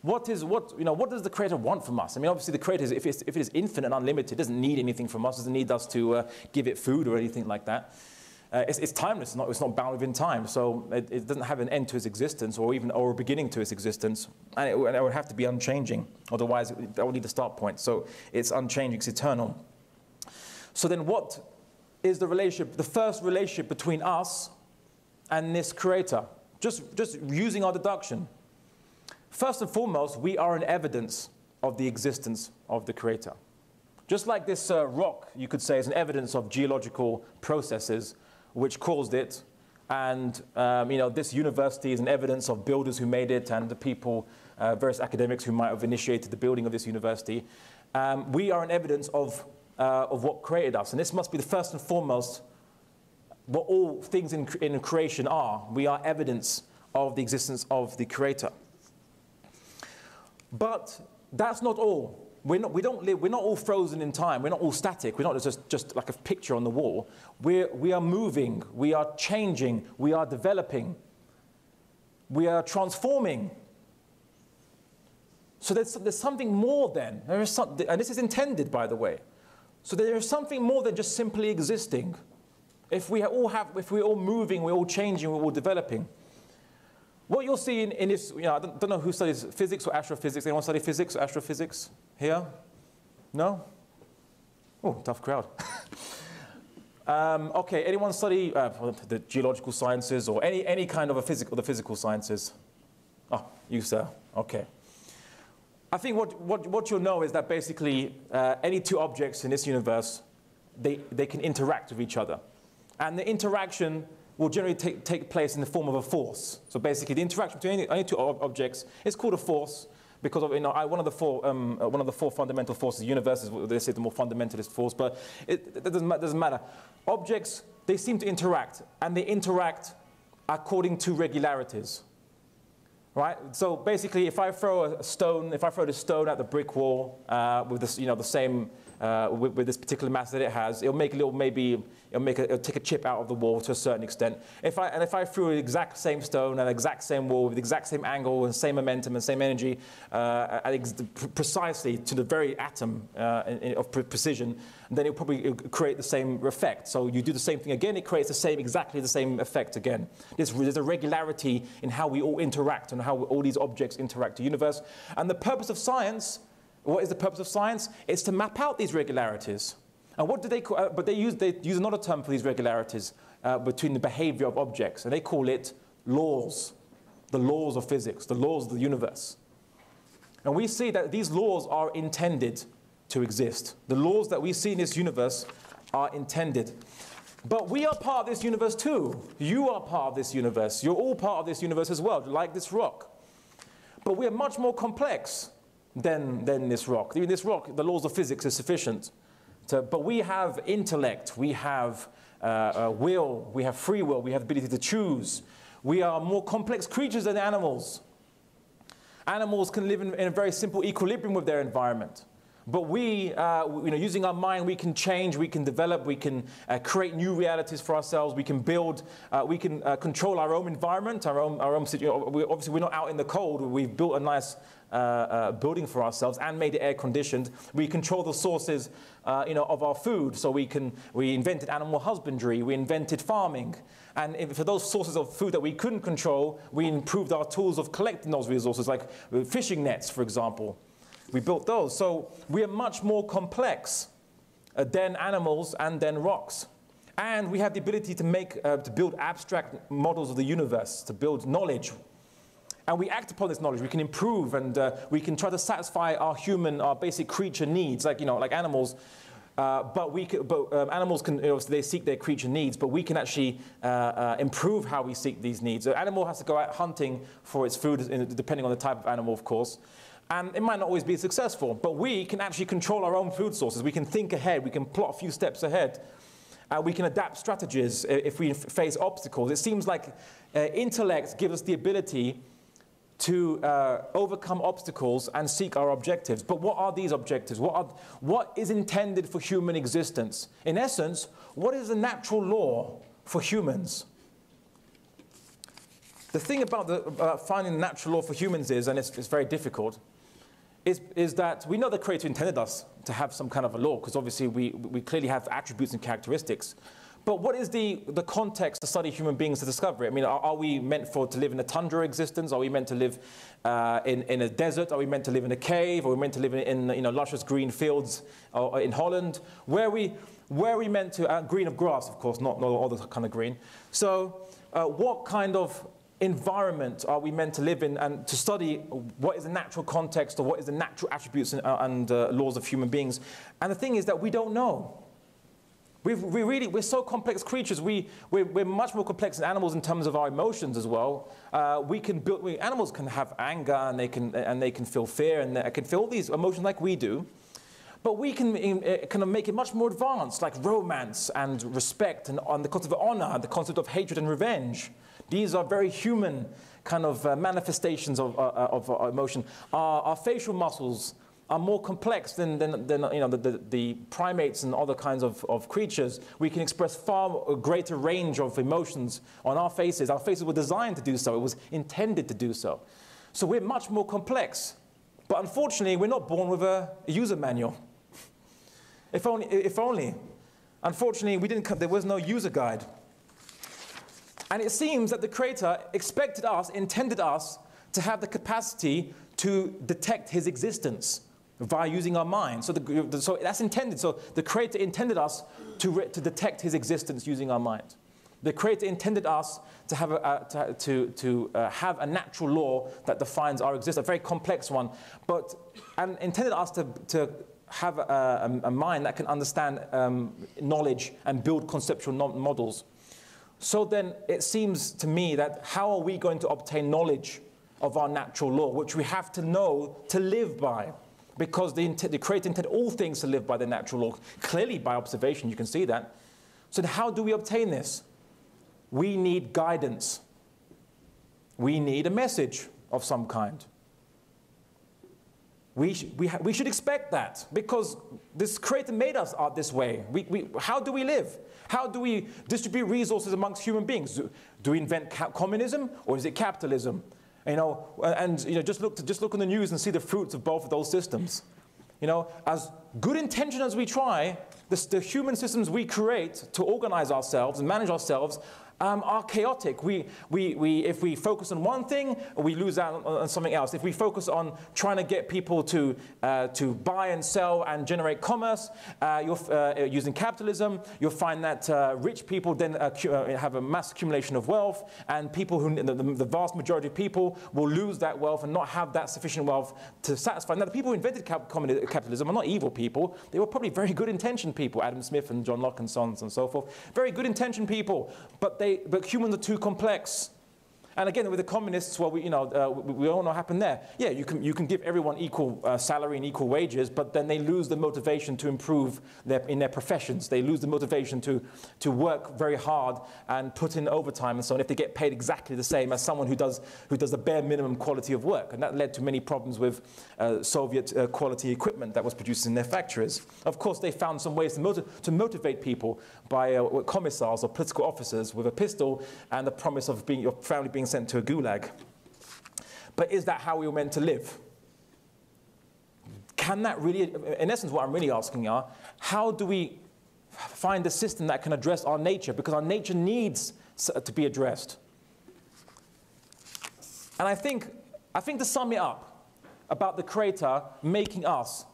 What does the creator want from us? Obviously the creator, if it is infinite and unlimited, it doesn't need anything from us, doesn't need us to give it food or anything like that. It's timeless, it's not bound within time, so it doesn't have an end to its existence or a beginning to its existence, and it would have to be unchanging, otherwise that would need a start point. So it's unchanging, it's eternal. So then what is the first relationship between us and this creator? Just using our deduction. First and foremost, we are an evidence of the existence of the creator. Just like this rock, you could say, is an evidence of geological processes which caused it, and this university is an evidence of builders who made it and the people, various academics who might have initiated the building of this university. We are an evidence of what created us, and this must be the first and foremost what all things in creation are. We are evidence of the existence of the creator. But that's not all. We're not all frozen in time. We're not all static. We're not just like a picture on the wall. We are moving. We are changing. We are developing. We are transforming. So there's something more then. There is something, and this is intended, by the way. So there is something more than just simply existing. If we're all moving, we're all changing, we're all developing. What you'll see in this, I don't know who studies physics or astrophysics. Anyone study physics or astrophysics here? No? Oh, tough crowd. Okay, anyone study the geological sciences or any kind of the physical sciences? Oh, you sir, okay. I think what you'll know is that basically any two objects in this universe, they can interact with each other. And the interaction will generally take place in the form of a force. So basically the interaction between any two objects is called a force because of, one of the four fundamental forces of the universe is what they say the more fundamentalist force, but it doesn't matter. Objects, they seem to interact, and they interact according to regularities. Right? So basically, if I throw this stone at the brick wall with this, the same with this particular mass that it has, it'll take a chip out of the wall to a certain extent. If I threw the exact same stone at the exact same wall with the exact same angle and same momentum and same energy, precisely to the very atom of precision, then it'll probably create the same effect. So you do the same thing again, it creates exactly the same effect again. There's a regularity in how we all interact and how all these objects interact in the universe. And the purpose of science, what is the purpose of science? It's to map out these regularities. And what do they call? But they use another term for these regularities between the behavior of objects, and they call it laws, the laws of physics, the laws of the universe. And we see that these laws are intended to exist. The laws that we see in this universe are intended. But we are part of this universe too. You are part of this universe. You're all part of this universe as well, like this rock. But we are much more complex than this rock. In this rock, the laws of physics are sufficient. But we have intellect, we have will, we have free will, we have the ability to choose. We are more complex creatures than animals. Animals can live in a very simple equilibrium with their environment. But we, using our mind, we can change, we can develop, we can create new realities for ourselves. We can build, we can control our own environment, our own situation. Obviously, we're not out in the cold. We've built a nice building for ourselves and made it air conditioned. We control the sources, of our food. So we invented animal husbandry. We invented farming. And for those sources of food that we couldn't control, we improved our tools of collecting those resources, like fishing nets, for example. We built those. So we are much more complex than animals and than rocks. And we have the ability to build abstract models of the universe, to build knowledge. And we act upon this knowledge. We can improve, and we can try to satisfy our basic creature needs, like animals. Animals can, they seek their creature needs, but we can actually improve how we seek these needs. An animal has to go out hunting for its food, depending on the type of animal, of course. And it might not always be successful, but we can actually control our own food sources. We can think ahead. We can plot a few steps ahead. We can adapt strategies if we face obstacles. It seems like intellect gives us the ability to overcome obstacles and seek our objectives. But what are these objectives? What is intended for human existence? In essence, what is the natural law for humans? The thing about finding the natural law for humans is, and it's very difficult, is that we know the Creator intended us to have some kind of a law, because obviously we clearly have attributes and characteristics. But what is the context to study human beings to discover it? I mean, are we meant to live in a tundra existence? Are we meant to live in a desert? Are we meant to live in a cave? Are we meant to live in luscious green fields in Holland? Where are we meant to, green of grass, of course, not all the kind of green. So what kind of environment are we meant to live in, and to study what is the natural context, or what is the natural attributes and laws of human beings? And the thing is that we don't know. We're so complex creatures. We're much more complex than animals in terms of our emotions as well. Animals can have anger, and they can feel fear, and they can feel all these emotions like we do. But we can kind of make it much more advanced, like romance and respect, and the concept of honor, the concept of hatred and revenge. These are very human kind of manifestations of emotion. Our facial muscles are more complex than the primates and other kinds of creatures. We can express far greater range of emotions on our faces. Our faces were designed to do so. It was intended to do so. So we're much more complex. But unfortunately, we're not born with a user manual. If only. Unfortunately, there was no user guide. And it seems that the Creator expected us, intended us, to have the capacity to detect His existence via using our mind. So that's intended. So the Creator intended us to detect His existence using our mind. The Creator intended us to have have a natural law that defines our existence, a very complex one, and intended us to have a mind that can understand knowledge and build conceptual models. So then it seems to me that how are we going to obtain knowledge of our natural law, which we have to know to live by? Because the Creator intended all things to live by the natural law. Clearly by observation, you can see that. So then how do we obtain this? We need guidance. We need a message of some kind. We should expect that, because this Creator made us this way. How do we live? How do we distribute resources amongst human beings? Do we invent communism, or is it capitalism? Just look on the news and see the fruits of both of those systems. As good intention as we try, the human systems we create to organize ourselves and manage ourselves are chaotic. If we focus on one thing, we lose out on something else. If we focus on trying to get people to buy and sell and generate commerce using capitalism, you'll find that rich people then have a mass accumulation of wealth, and people the vast majority of people will lose that wealth and not have that sufficient wealth to satisfy. Now, the people who invented capitalism are not evil people. They were probably very good intentioned people, Adam Smith and John Locke and so on and so forth. Very good intentioned people, but humans are too complex. And again, with the communists, well, we all know what happened there. Yeah, you can give everyone equal salary and equal wages, but then they lose the motivation to improve in their professions. They lose the motivation to work very hard and put in overtime and so on, if they get paid exactly the same as someone who does the bare minimum quality of work. And that led to many problems with Soviet quality equipment that was produced in their factories. Of course, they found some ways to motivate people by commissars or political officers with a pistol and the promise of your family being sent to a gulag. But is that how we were meant to live? Can that really, in essence, what I'm really asking are, how do we find a system that can address our nature? Because our nature needs to be addressed. And I think to sum it up, about the Creator making us,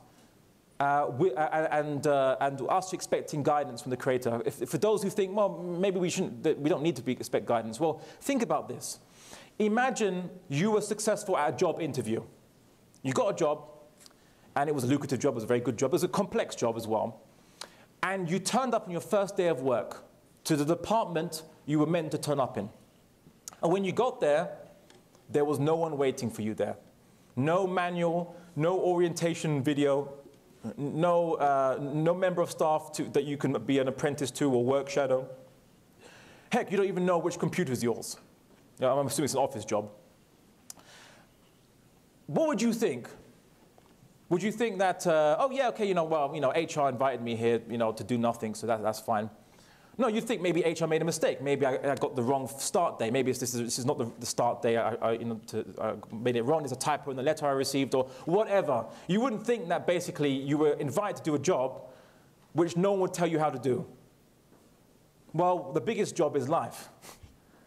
and us expecting guidance from the Creator. For those who think, well, maybe we don't need to expect guidance. Well, think about this. Imagine you were successful at a job interview. You got a job, and it was a lucrative job, it was a very good job, it was a complex job as well. And you turned up on your first day of work to the department you were meant to turn up in. And when you got there, there was no one waiting for you there. No manual, no orientation video, no member of staff that you can be an apprentice to or work shadow. Heck, you don't even know which computer is yours. I'm assuming it's an office job. What would you think? Would you think that, oh yeah, okay, HR invited me here, to do nothing, so that's fine. No, you think maybe HR made a mistake. Maybe I got the wrong start day. Maybe this is not the start day. I made it wrong. There's a typo in the letter I received, or whatever. You wouldn't think that basically you were invited to do a job which no one would tell you how to do. Well, the biggest job is life.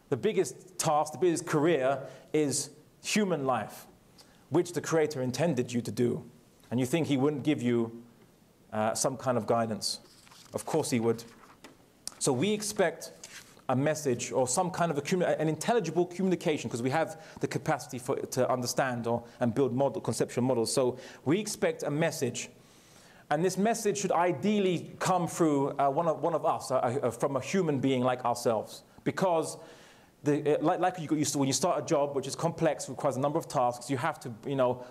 The biggest task, the biggest career is human life, which the Creator intended you to do. And you think He wouldn't give you some kind of guidance. Of course He would. So we expect a message or some kind of an intelligible communication, because we have the capacity to understand and build conceptual models. So we expect a message. And this message should ideally come through one of us, from a human being like ourselves. Because like you got used to when you start a job which is complex, requires a number of tasks, you have to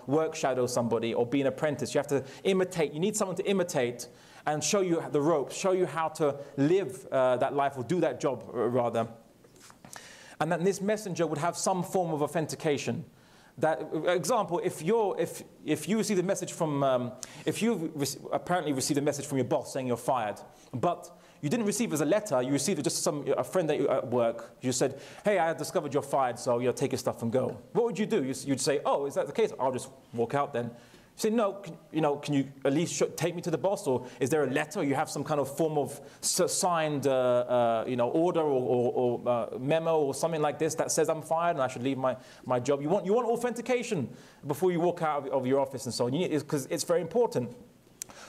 work shadow somebody or be an apprentice. You have to imitate. You need someone to imitate and show you the ropes, show you how to live that life, or do that job rather. And then this messenger would have some form of authentication. That, example, if you receive a message from, if you apparently received a message from your boss saying you're fired, but you didn't receive it as a letter, you received it just a friend that you at work. You said, hey, I discovered you're fired, so take your stuff and go. What would you do? You'd say, oh, is that the case? I'll just walk out then. He said, no, can you at least take me to the boss? Or is there a letter? Or you have some kind of form of signed order or memo or something like this that says I'm fired and I should leave my job? You want authentication before you walk out of your office and so on, because it's very important.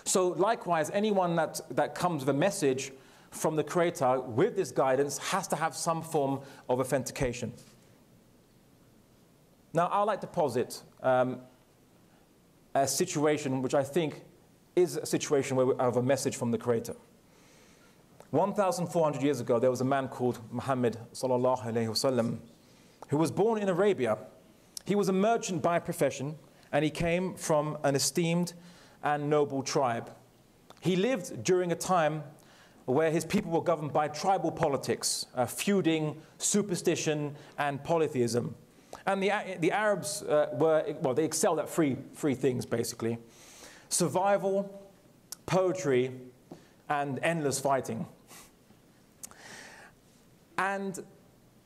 So likewise, anyone that comes with a message from the Creator with this guidance has to have some form of authentication. Now, I'd like to posit a situation which I think is a situation where we have a message from the Creator. 1,400 years ago, there was a man called Muhammad sallallahu alaihi wasallam who was born in Arabia. He was a merchant by profession, and he came from an esteemed and noble tribe. He lived during a time where his people were governed by tribal politics, feuding, superstition, and polytheism. And the Arabs they excelled at three things, basically: survival, poetry, and endless fighting. And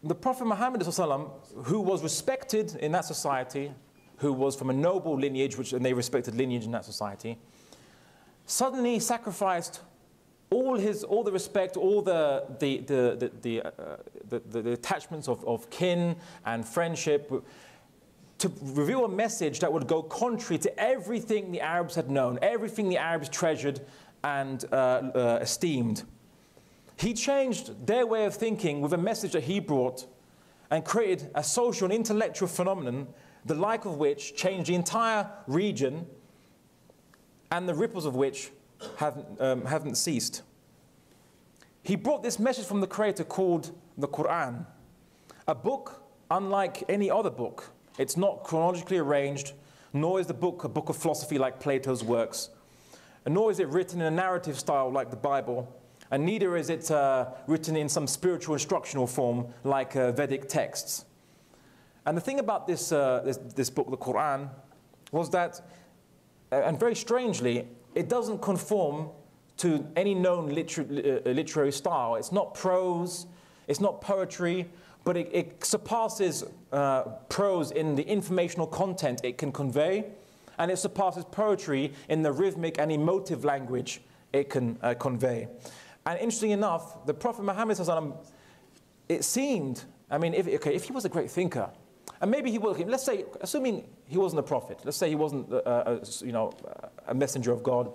the Prophet Muhammad, who was respected in that society, who was from a noble lineage, and they respected lineage in that society, suddenly sacrificed all the respect, all the attachments of kin and friendship to reveal a message that would go contrary to everything the Arabs had known, everything the Arabs treasured and esteemed. He changed their way of thinking with a message that he brought and created a social and intellectual phenomenon, the like of which changed the entire region and the ripples of which haven't ceased. He brought this message from the Creator called the Quran, a book unlike any other book. It's not chronologically arranged, nor is the book a book of philosophy like Plato's works, and nor is it written in a narrative style like the Bible, and neither is it written in some spiritual instructional form like Vedic texts. And the thing about this book, the Quran, was that, and very strangely, it doesn't conform to any known literary style. It's not prose, it's not poetry, but it surpasses prose in the informational content it can convey, and it surpasses poetry in the rhythmic and emotive language it can convey. And interestingly enough, the Prophet Muhammad, it seemed, I mean, if he was a great thinker, and maybe he was, let's say, assuming he wasn't a prophet, let's say he wasn't a messenger of God,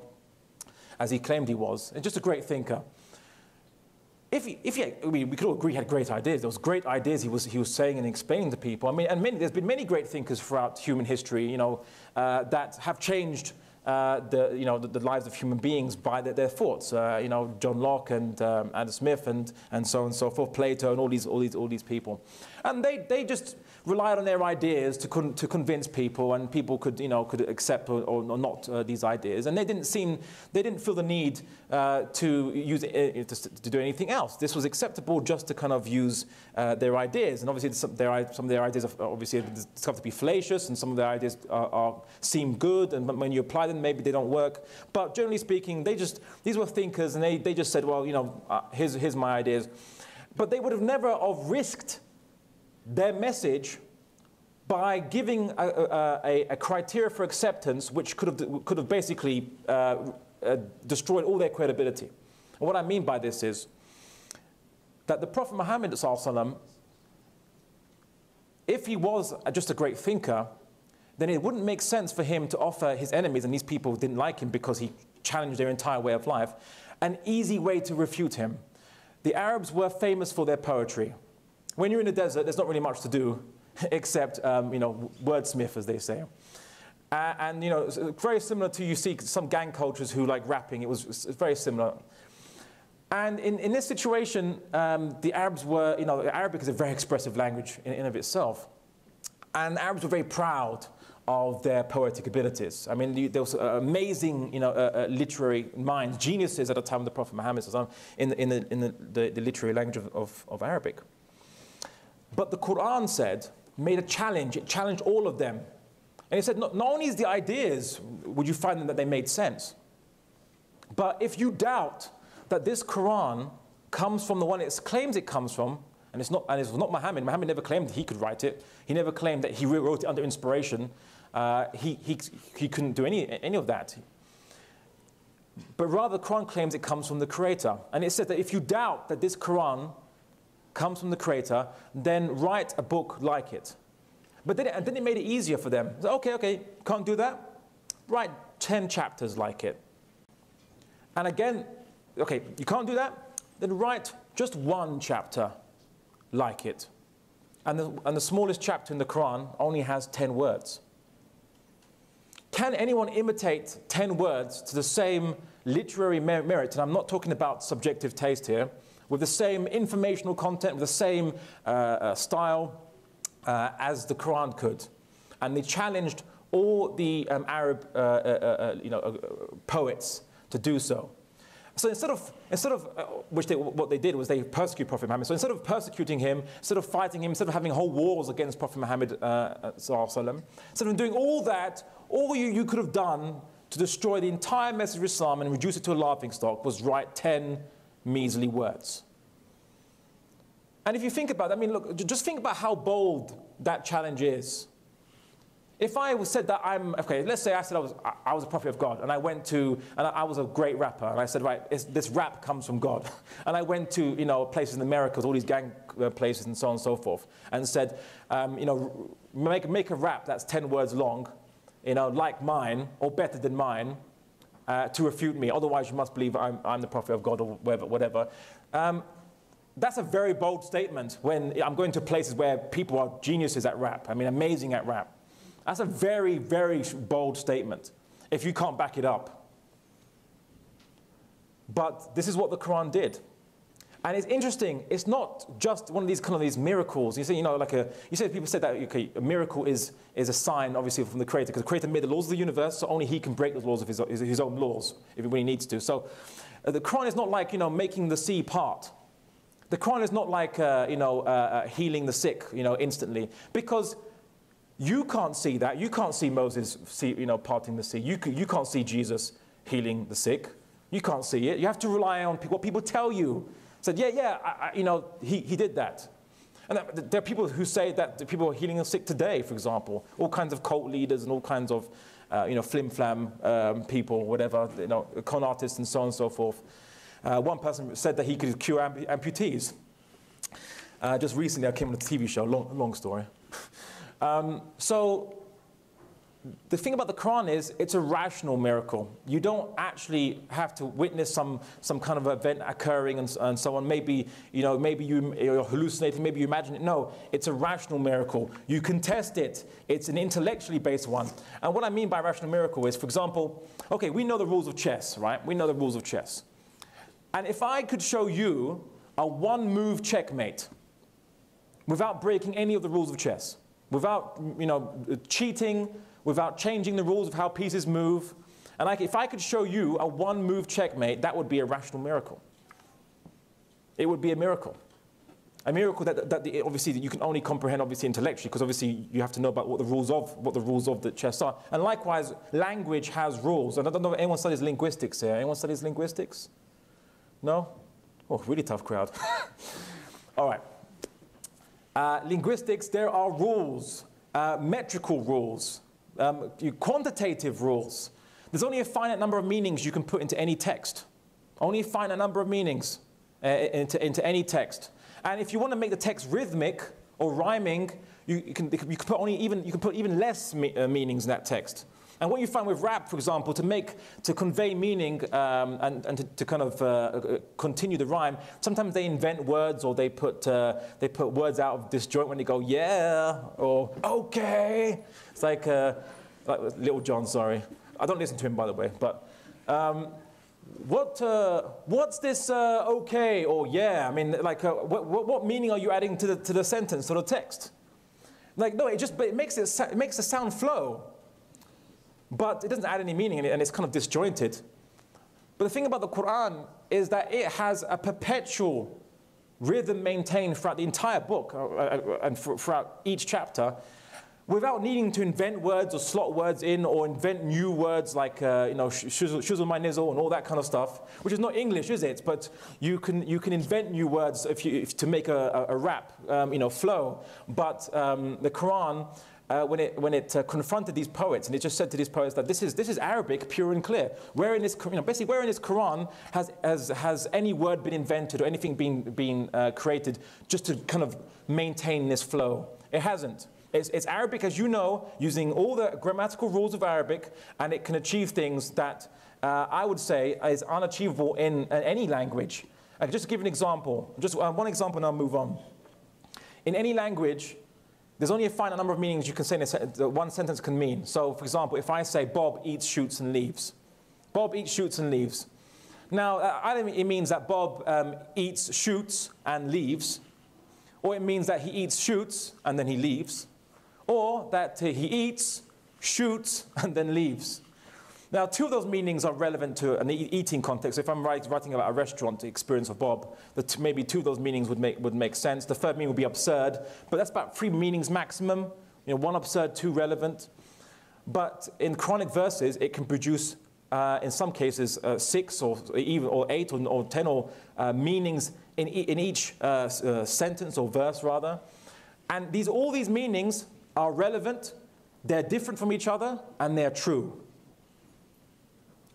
as he claimed he was, and just a great thinker. We could all agree he had great ideas. There was great ideas he was saying and explaining to people. I mean, and there's been many great thinkers throughout human history, that have changed the lives of human beings by their thoughts. John Locke and Adam Smith and so on and so forth, Plato and all these people, and they just relied on their ideas to convince people, and people could accept or not these ideas, and they didn't feel the need to use it to do anything else. This was acceptable just to kind of use their ideas, and obviously some of their ideas are obviously discovered to be fallacious, and some of their ideas seem good, and when you apply them, maybe they don't work. But generally speaking, these were thinkers, and they just said, well, here's my ideas. But they would have never have risked their message by giving a criteria for acceptance which could have basically destroyed all their credibility. And what I mean by this is that the Prophet Muhammad, if he was just a great thinker, then it wouldn't make sense for him to offer his enemies, and these people who didn't like him because he challenged their entire way of life, an easy way to refute him. The Arabs were famous for their poetry. When you're in the desert, there's not really much to do except, wordsmith, as they say. And it's very similar to, you see some gang cultures who like rapping. It's very similar. And in this situation, the Arabs were, Arabic is a very expressive language in of itself. And Arabs were very proud of their poetic abilities. I mean, there was amazing, literary minds, geniuses at the time of the Prophet Muhammad in the literary language of Arabic. But the Quran made a challenge. It challenged all of them. And it said, not only is the ideas, would you find them that they made sense, but if you doubt that this Quran comes from the one it claims it comes from, and it's not Muhammad. Muhammad never claimed he could write it. He never claimed that he wrote it under inspiration. he couldn't do any of that. But rather, the Quran claims it comes from the Creator. And it says that if you doubt that this Quran comes from the Creator, then write a book like it. But then it made it easier for them. So, okay, can't do that? Write 10 chapters like it. And again, okay, you can't do that? Then write just one chapter like it. And the smallest chapter in the Quran only has 10 words. Can anyone imitate 10 words to the same literary merit, and I'm not talking about subjective taste here, with the same informational content, with the same style as the Quran could? And they challenged all the Arab poets to do so. So instead of what they did was they persecuted Prophet Muhammad. So instead of persecuting him, instead of fighting him, instead of having whole wars against Prophet Muhammad, instead of doing all that, all you could have done to destroy the entire message of Islam and reduce it to a laughingstock was write 10 measly words. And if you think about it, I mean, look, just think about how bold that challenge is. If I said that let's say I said I was a prophet of God, and I went to, and I was a great rapper, and I said, right, this rap comes from God. And I went to, places in America, all these gang places and so on and so forth, and said, make a rap that's 10 words long, like mine, or better than mine, to refute me. Otherwise, you must believe I'm the prophet of God, or whatever. That's a very bold statement when I'm going to places where people are geniuses at rap. I mean, amazing at rap. That's a very, very bold statement if you can't back it up. But this is what the Quran did. And it's interesting, it's not just one of these miracles. You say, people said that a miracle is a sign, obviously, from the Creator, because the Creator made the laws of the universe, so only He can break the laws of his own laws when He needs to. So the Quran is not like, making the sea part. The Quran is not like, healing the sick, instantly, because you can't see that. You can't see Moses, parting the sea. You can't see Jesus healing the sick. You can't see it. You have to rely on what people tell you. Said, he did that. And there are people who say that the people are healing the sick today, for example. All kinds of cult leaders and all kinds of, flim-flam people, whatever, con artists and so on and so forth. One person said that he could cure amputees. Just recently, I came on a TV show, long story. So the thing about the Quran is it's a rational miracle. You don't actually have to witness some kind of event occurring and so on. Maybe you're hallucinating, maybe you imagine it. No, it's a rational miracle. You can test it. It's an intellectually based one. And what I mean by rational miracle is, for example, okay, we know the rules of chess, right? We know the rules of chess. And if I could show you a one-move checkmate without breaking any of the rules of chess, without cheating, without changing the rules of how pieces move, and if I could show you a one-move checkmate, that would be a rational miracle. It would be a miracle. A miracle that obviously you can only comprehend obviously intellectually, because obviously you have to know about what the rules of the chess are. And likewise, language has rules. And I don't know if anyone studies linguistics here. Anyone studies linguistics? No? Oh, really tough crowd. All right. Linguistics, there are rules, metrical rules, quantitative rules. There's only a finite number of meanings you can put into any text. Only a finite number of meanings into any text. And if you want to make the text rhythmic or rhyming, you can put even less meanings in that text. And what you find with rap, for example, to convey meaning and to kind of continue the rhyme, sometimes they invent words, or they put words out of disjoint when they go yeah or okay. It's like Little John. Sorry, I don't listen to him, by the way. But what's this okay or yeah? I mean, like what meaning are you adding to the sentence or the text? Like no, it makes the sound flow. But it doesn't add any meaning in it, and it's kind of disjointed. But the thing about the Quran is that it has a perpetual rhythm maintained throughout the entire book and throughout each chapter, without needing to invent words or slot words in or invent new words like shizzle my nizzle and all that kind of stuff, which is not English, is it? But you can invent new words if to make a rap flow. But the Quran when it confronted these poets, and it just said to these poets that this is Arabic, pure and clear. Where in this, basically, where in this Quran has any word been invented or anything been created just to kind of maintain this flow? It hasn't. It's Arabic, as you know, using all the grammatical rules of Arabic, and it can achieve things that I would say is unachievable in any language. Just to give an example, just one example, and I'll move on. In any language, there's only a finite number of meanings you can say one sentence can mean. So, for example, if I say Bob eats, shoots, and leaves. Bob eats, shoots, and leaves. Now, either it means that Bob eats, shoots, and leaves, or it means that he eats, shoots, and then he leaves, or that he eats, shoots, and then leaves. Now, two of those meanings are relevant to an eating context. If I'm writing about a restaurant experience of Bob, maybe two of those meanings would make sense. The third meaning would be absurd, but that's about 3 meanings maximum. One absurd, 2 relevant. But in Quranic verses, it can produce, in some cases, 6 or 8 or 10 meanings in each sentence or verse, rather. And all these meanings are relevant, they're different from each other, and they're true.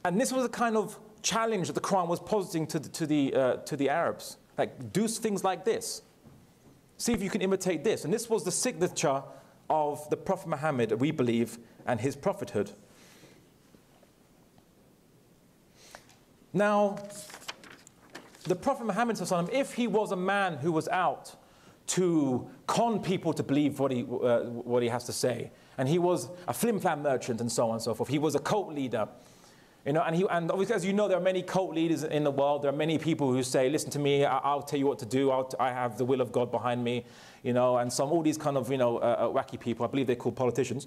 And this was a kind of challenge that the Quran was positing to the Arabs. Like, do things like this. See if you can imitate this. And this was the signature of the Prophet Muhammad, we believe, and his prophethood. Now, the Prophet Muhammad, if he was a man who was out to con people to believe what he has to say, and he was a flim-flam merchant and so on and so forth, he was a cult leader, and obviously, as you know, there are many cult leaders in the world. There are many people who say, listen to me, I'll tell you what to do. I have the will of God behind me, and all these kind of, wacky people. I believe they're called politicians.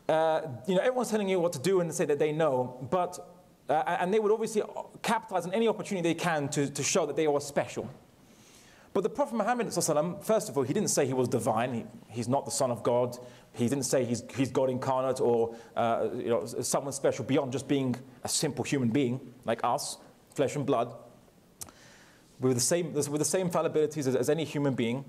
Everyone's telling you what to do and say that they know, but, and they would obviously capitalize on any opportunity they can to show that they are special. But the Prophet Muhammad, first of all, he didn't say he was divine. He's not the Son of God. He didn't say he's God incarnate or someone special beyond just being a simple human being like us, flesh and blood, with the same fallibilities as any human being.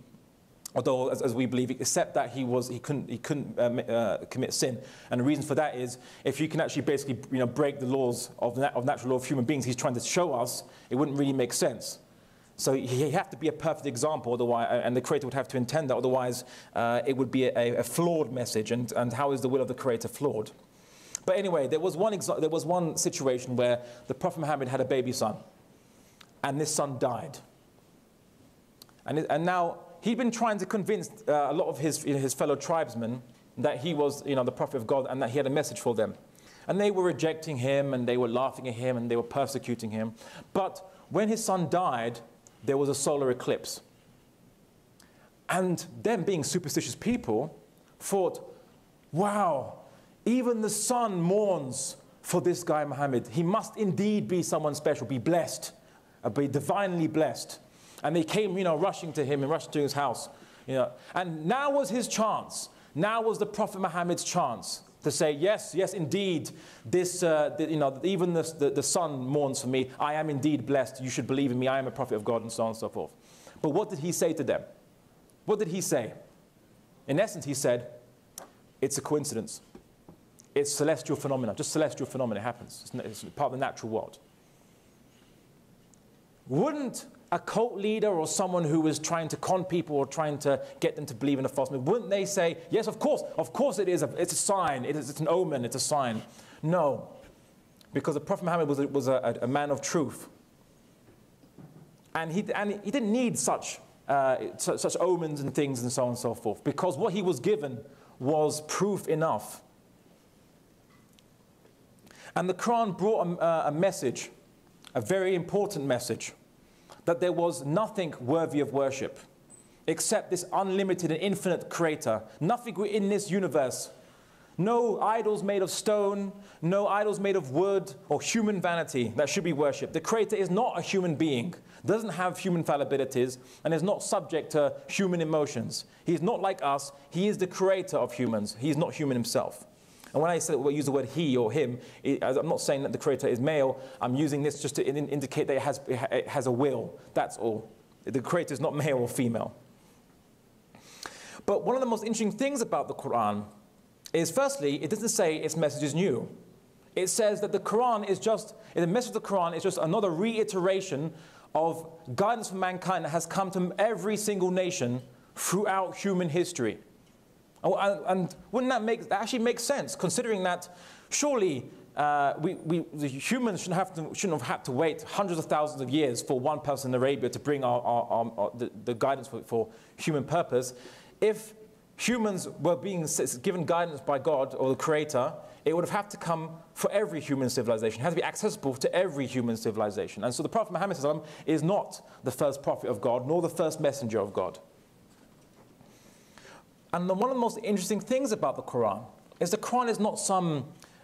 Although, as we believe, except that he couldn't commit sin, and the reason for that is if you can actually basically break the laws of natural law of human beings, he's trying to show us, it wouldn't really make sense. So he have to be a perfect example, otherwise, and the Creator would have to intend that. Otherwise, it would be a flawed message. And how is the will of the Creator flawed? But anyway, there was one situation where the Prophet Muhammad had a baby son, and this son died. And now he'd been trying to convince a lot of his fellow tribesmen that he was the Prophet of God and that he had a message for them. And they were rejecting him, and they were laughing at him, and they were persecuting him. But when his son died, there was a solar eclipse. And them, being superstitious people, thought, wow, even the sun mourns for this guy Muhammad. He must indeed be someone special, be blessed, be divinely blessed. And they came, rushing to him and rushing to his house. And now was his chance. Now was the Prophet Muhammad's chance to say, yes, indeed, this, even the sun mourns for me. I am indeed blessed. You should believe in me. I am a prophet of God, and so on and so forth. But what did he say to them? What did he say? In essence, he said, it's a coincidence. It's celestial phenomena, just celestial phenomena. It happens. It's part of the natural world. Wouldn't a cult leader or someone who was trying to con people or trying to get them to believe in a false myth, wouldn't they say, yes, of course it is, it's a sign, it's an omen, it's a sign? No, because the Prophet Muhammad was a man of truth. And he didn't need such omens and things and so on and so forth, because what he was given was proof enough. And the Quran brought a message, a very important message, that there was nothing worthy of worship except this unlimited and infinite Creator. Nothing in this universe. No idols made of stone, no idols made of wood or human vanity that should be worshipped. The Creator is not a human being, doesn't have human fallibilities, and is not subject to human emotions. He is not like us. He is the Creator of humans. He is not human himself. And when I use the word he or him, I'm not saying that the Creator is male. I'm using this just to indicate that it has a will. That's all. The Creator is not male or female. But one of the most interesting things about the Quran is, firstly, it doesn't say its message is new. It says that the message of the Quran is just another reiteration of guidance for mankind that has come to every single nation throughout human history. And wouldn't that actually make sense, considering that surely the humans shouldn't have had to wait hundreds of thousands of years for one person in Arabia to bring the guidance for human purpose. If humans were being given guidance by God or the Creator, it would have had to come for every human civilization. It has to be accessible to every human civilization. And so the Prophet Muhammad is not the first prophet of God, nor the first messenger of God. And one of the most interesting things about the Quran is the Quran is not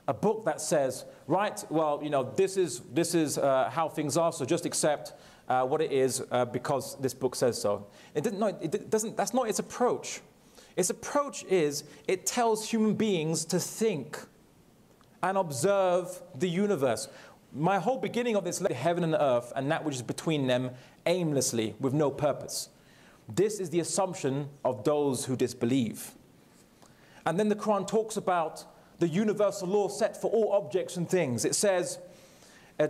a book that says, right, well, this is how things are, so just accept what it is because this book says so. That's not its approach. Its approach is, it tells human beings to think and observe the universe. My whole beginning of this, heaven and earth and that which is between them, aimlessly, with no purpose. This is the assumption of those who disbelieve. And then the Quran talks about the universal law set for all objects and things. It says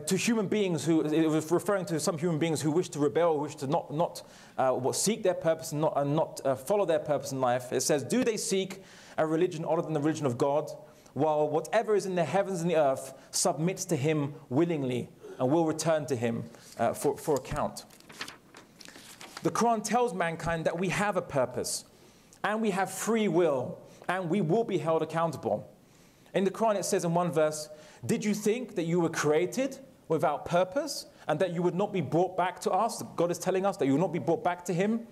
to human beings it was referring to some human beings who wish to rebel, wish to not seek their purpose and not follow their purpose in life. It says, do they seek a religion other than the religion of God, while whatever is in the heavens and the earth submits to him willingly and will return to him for account. The Quran tells mankind that we have a purpose and we have free will and we will be held accountable. In the Quran it says in one verse, did you think that you were created without purpose and that you would not be brought back to us? God is telling us that you will not be brought back to him.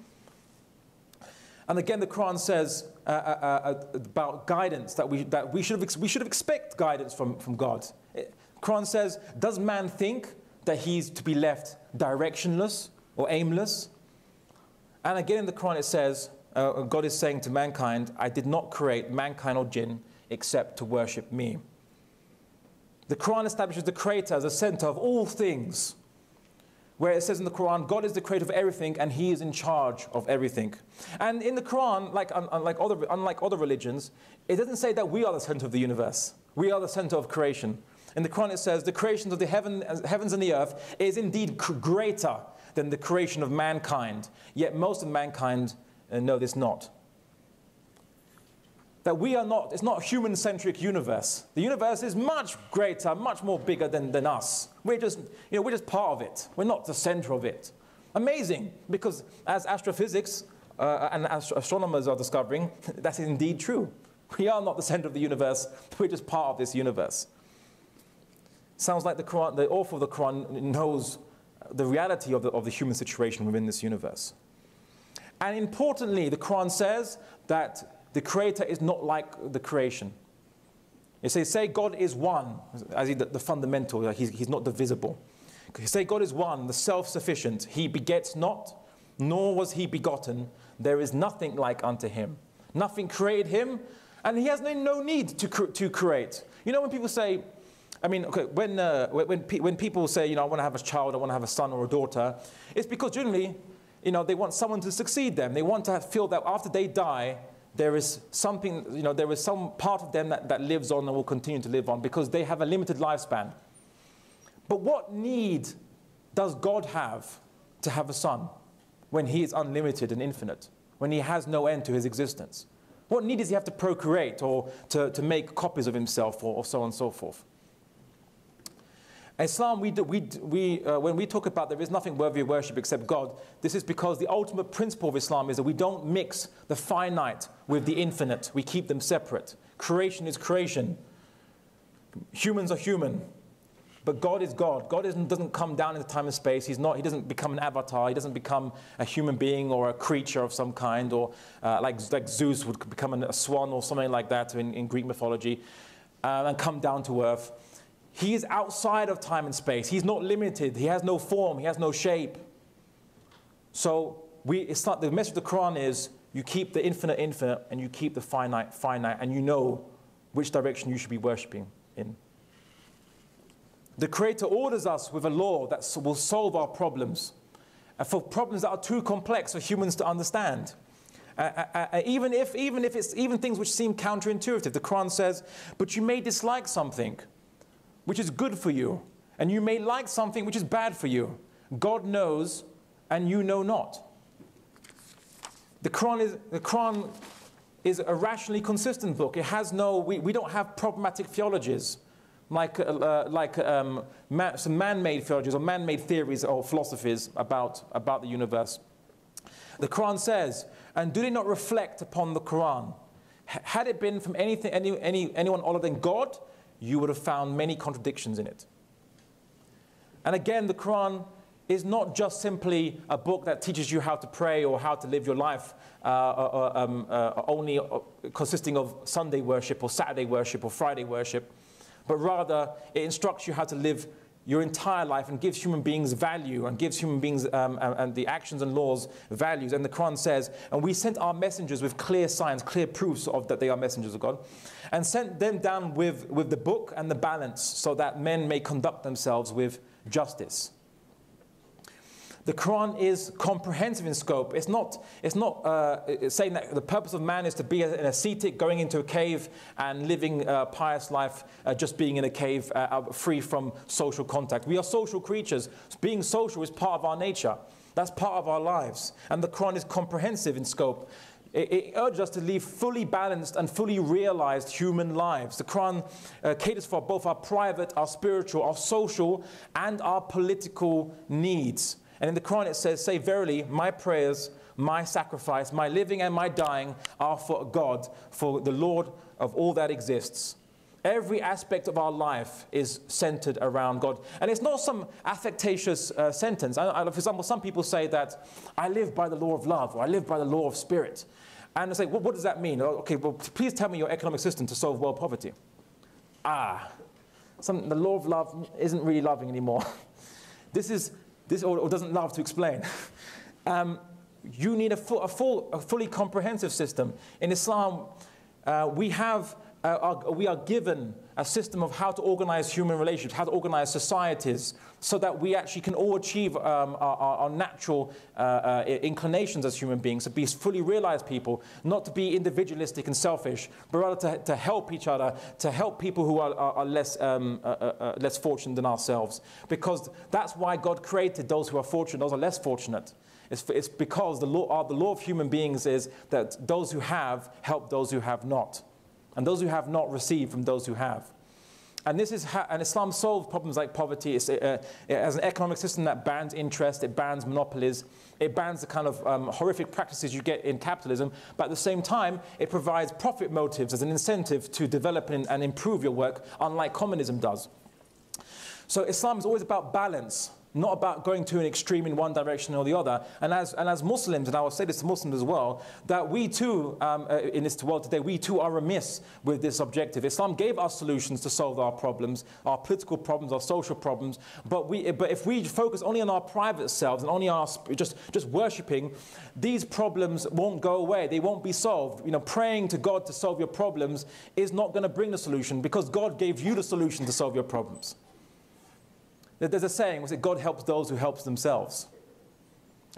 And again, the Quran says about guidance, that we should expect guidance from God. The Quran says, does man think that he's to be left directionless or aimless? And again in the Quran it says, God is saying to mankind, I did not create mankind or jinn except to worship me. The Quran establishes the Creator as the center of all things, where it says in the Quran, God is the creator of everything and he is in charge of everything. And in the Quran, unlike other religions, it doesn't say that we are the center of the universe. We are the center of creation. In the Quran it says, the creation of the heavens and the earth is indeed greater than the creation of mankind. Yet most of mankind know this not. That we are not, it's not a human-centric universe. The universe is much greater, much more bigger than us. We're just part of it. We're not the center of it. Amazing, because as astrophysics and astronomers are discovering, that is indeed true. We are not the center of the universe. We're just part of this universe. Sounds like the Quran, the author of the Quran knows the reality of the human situation within this universe. And importantly, the Quran says that the Creator is not like the creation. It says, say God is one, as the fundamental, he's not divisible. You say God is one, the self-sufficient. He begets not, nor was he begotten. There is nothing like unto him. Nothing created him, and he has no need to create. You know when people say, I mean, okay, when people say, I want to have a child, I want to have a son or a daughter, it's because generally, they want someone to succeed them. They want to feel that after they die, there is something, there is some part of them that lives on and will continue to live on because they have a limited lifespan. But what need does God have to have a son when he is unlimited and infinite, when he has no end to his existence? What need does he have to procreate or to make copies of himself or so on and so forth? Islam, when we talk about there is nothing worthy of worship except God, this is because the ultimate principle of Islam is that we don't mix the finite with the infinite. We keep them separate. Creation is creation. Humans are human. But God is God. God doesn't come down into time and space. He doesn't become an avatar. He doesn't become a human being or a creature of some kind, or like Zeus would become a swan or something like that in Greek mythology, and come down to earth. He is outside of time and space. He's not limited. He has no form. He has no shape. So the message of the Quran is you keep the infinite infinite and you keep the finite finite, and you know which direction you should be worshipping in. The Creator orders us with a law that will solve our problems, and for problems that are too complex for humans to understand. Even things which seem counterintuitive. The Quran says, but you may dislike something which is good for you, and you may like something which is bad for you. God knows, and you know not. The Quran is a rationally consistent book. It has we don't have problematic theologies like some man-made theologies or man-made theories or philosophies about the universe. The Quran says, and do they not reflect upon the Quran? Had it been from anyone other than God, you would have found many contradictions in it. And again, the Quran is not just simply a book that teaches you how to pray or how to live your life only consisting of Sunday worship or Saturday worship or Friday worship, but rather it instructs you how to live your entire life and gives human beings value and gives human beings and the actions and laws values. And the Quran says, and we sent our messengers with clear signs, clear proofs of that they are messengers of God, and sent them down with the book and the balance so that men may conduct themselves with justice. The Quran is comprehensive in scope. It's not saying that the purpose of man is to be an ascetic, going into a cave and living a pious life, just being in a cave, free from social contact. We are social creatures. Being social is part of our nature. That's part of our lives. And the Quran is comprehensive in scope. It urges us to live fully balanced and fully realized human lives. The Quran caters for both our private, our spiritual, our social, and our political needs. And in the Quran it says, say verily, my prayers, my sacrifice, my living and my dying are for God, for the Lord of all that exists. Every aspect of our life is centered around God. And it's not some affectatious sentence. For example, some people say that I live by the law of love, or I live by the law of spirit. And I say, well, what does that mean? Okay, well, please tell me your economic system to solve world poverty. The law of love isn't really loving anymore. This or doesn't love to explain. You need a fully comprehensive system. In Islam, we are given a system of how to organize human relationships, how to organize societies, so that we actually can all achieve our natural inclinations as human beings, to be fully realized people, not to be individualistic and selfish, but rather to help each other, to help people who are less fortunate than ourselves. Because that's why God created those who are fortunate, those who are less fortunate. It's because the law of human beings is that those who have help those who have not. And those who have not receive from those who have. And and Islam solves problems like poverty. It has an economic system that bans interest, it bans monopolies, it bans the kind of horrific practices you get in capitalism, but at the same time, it provides profit motives as an incentive to develop and improve your work, unlike communism does. So Islam is always about balance, not about going to an extreme in one direction or the other. And as Muslims, and I will say this to Muslims as well, that we too, in this world today, we too are remiss with this objective. Islam gave us solutions to solve our problems, our political problems, our social problems, but if we focus only on our private selves and only our just worshipping, these problems won't go away. They won't be solved. You know, praying to God to solve your problems is not going to bring the solution, because God gave you the solution to solve your problems. There's a saying, was it God helps those who help themselves?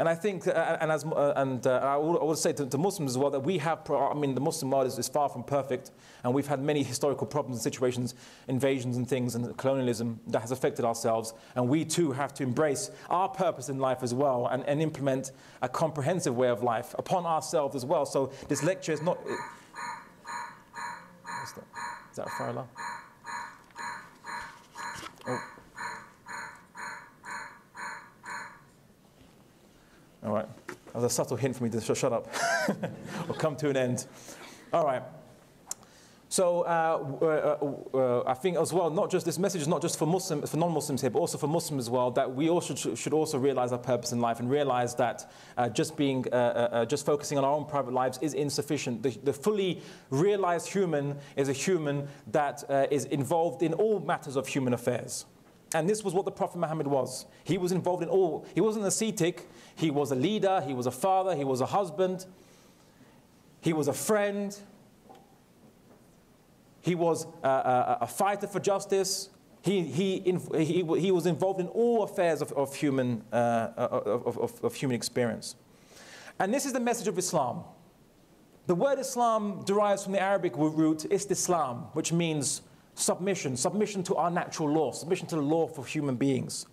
And I think, I would say to Muslims as well, that we have, the Muslim world is far from perfect, and we've had many historical problems and situations, invasions and things, and colonialism that has affected ourselves, and we too have to embrace our purpose in life as well, and implement a comprehensive way of life upon ourselves as well. So this lecture is not... What's that? Is that a fire alarm? Oh. All right, that was a subtle hint for me to shut up or come to an end. All right. So I think as well, not just this message is not just for Muslims, for non-Muslims here, but also for Muslims as well, that we also should also realize our purpose in life and realize that just focusing on our own private lives is insufficient. The fully realized human is a human that is involved in all matters of human affairs. And this was what the Prophet Muhammad was. He was involved in all. He wasn't an ascetic. He was a leader. He was a father. He was a husband. He was a friend. He was a fighter for justice. He was involved in all affairs of human experience. And this is the message of Islam. The word Islam derives from the Arabic root istislam, which means submission, submission to our natural law, submission to the law for human beings.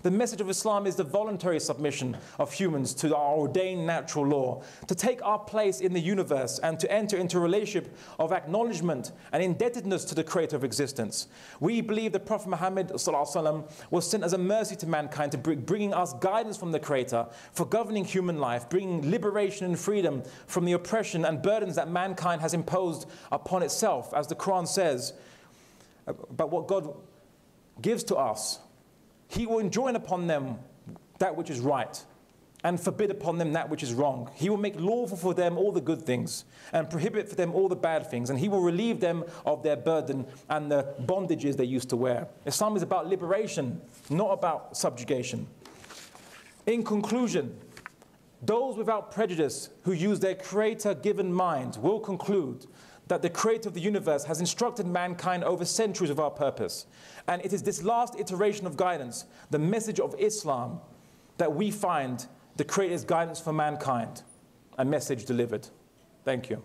The message of Islam is the voluntary submission of humans to our ordained natural law, to take our place in the universe and to enter into a relationship of acknowledgement and indebtedness to the creator of existence. We believe that Prophet Muhammed was sent as a mercy to mankind, to bringing us guidance from the creator for governing human life, bringing liberation and freedom from the oppression and burdens that mankind has imposed upon itself, as the Quran says about what God gives to us. He will enjoin upon them that which is right and forbid upon them that which is wrong. He will make lawful for them all the good things and prohibit for them all the bad things. And he will relieve them of their burden and the bondages they used to wear. Islam is about liberation, not about subjugation. In conclusion, those without prejudice who use their creator-given mind will conclude that the creator of the universe has instructed mankind over centuries of our purpose. And it is this last iteration of guidance, the message of Islam, that we find the creator's guidance for mankind, a message delivered. Thank you.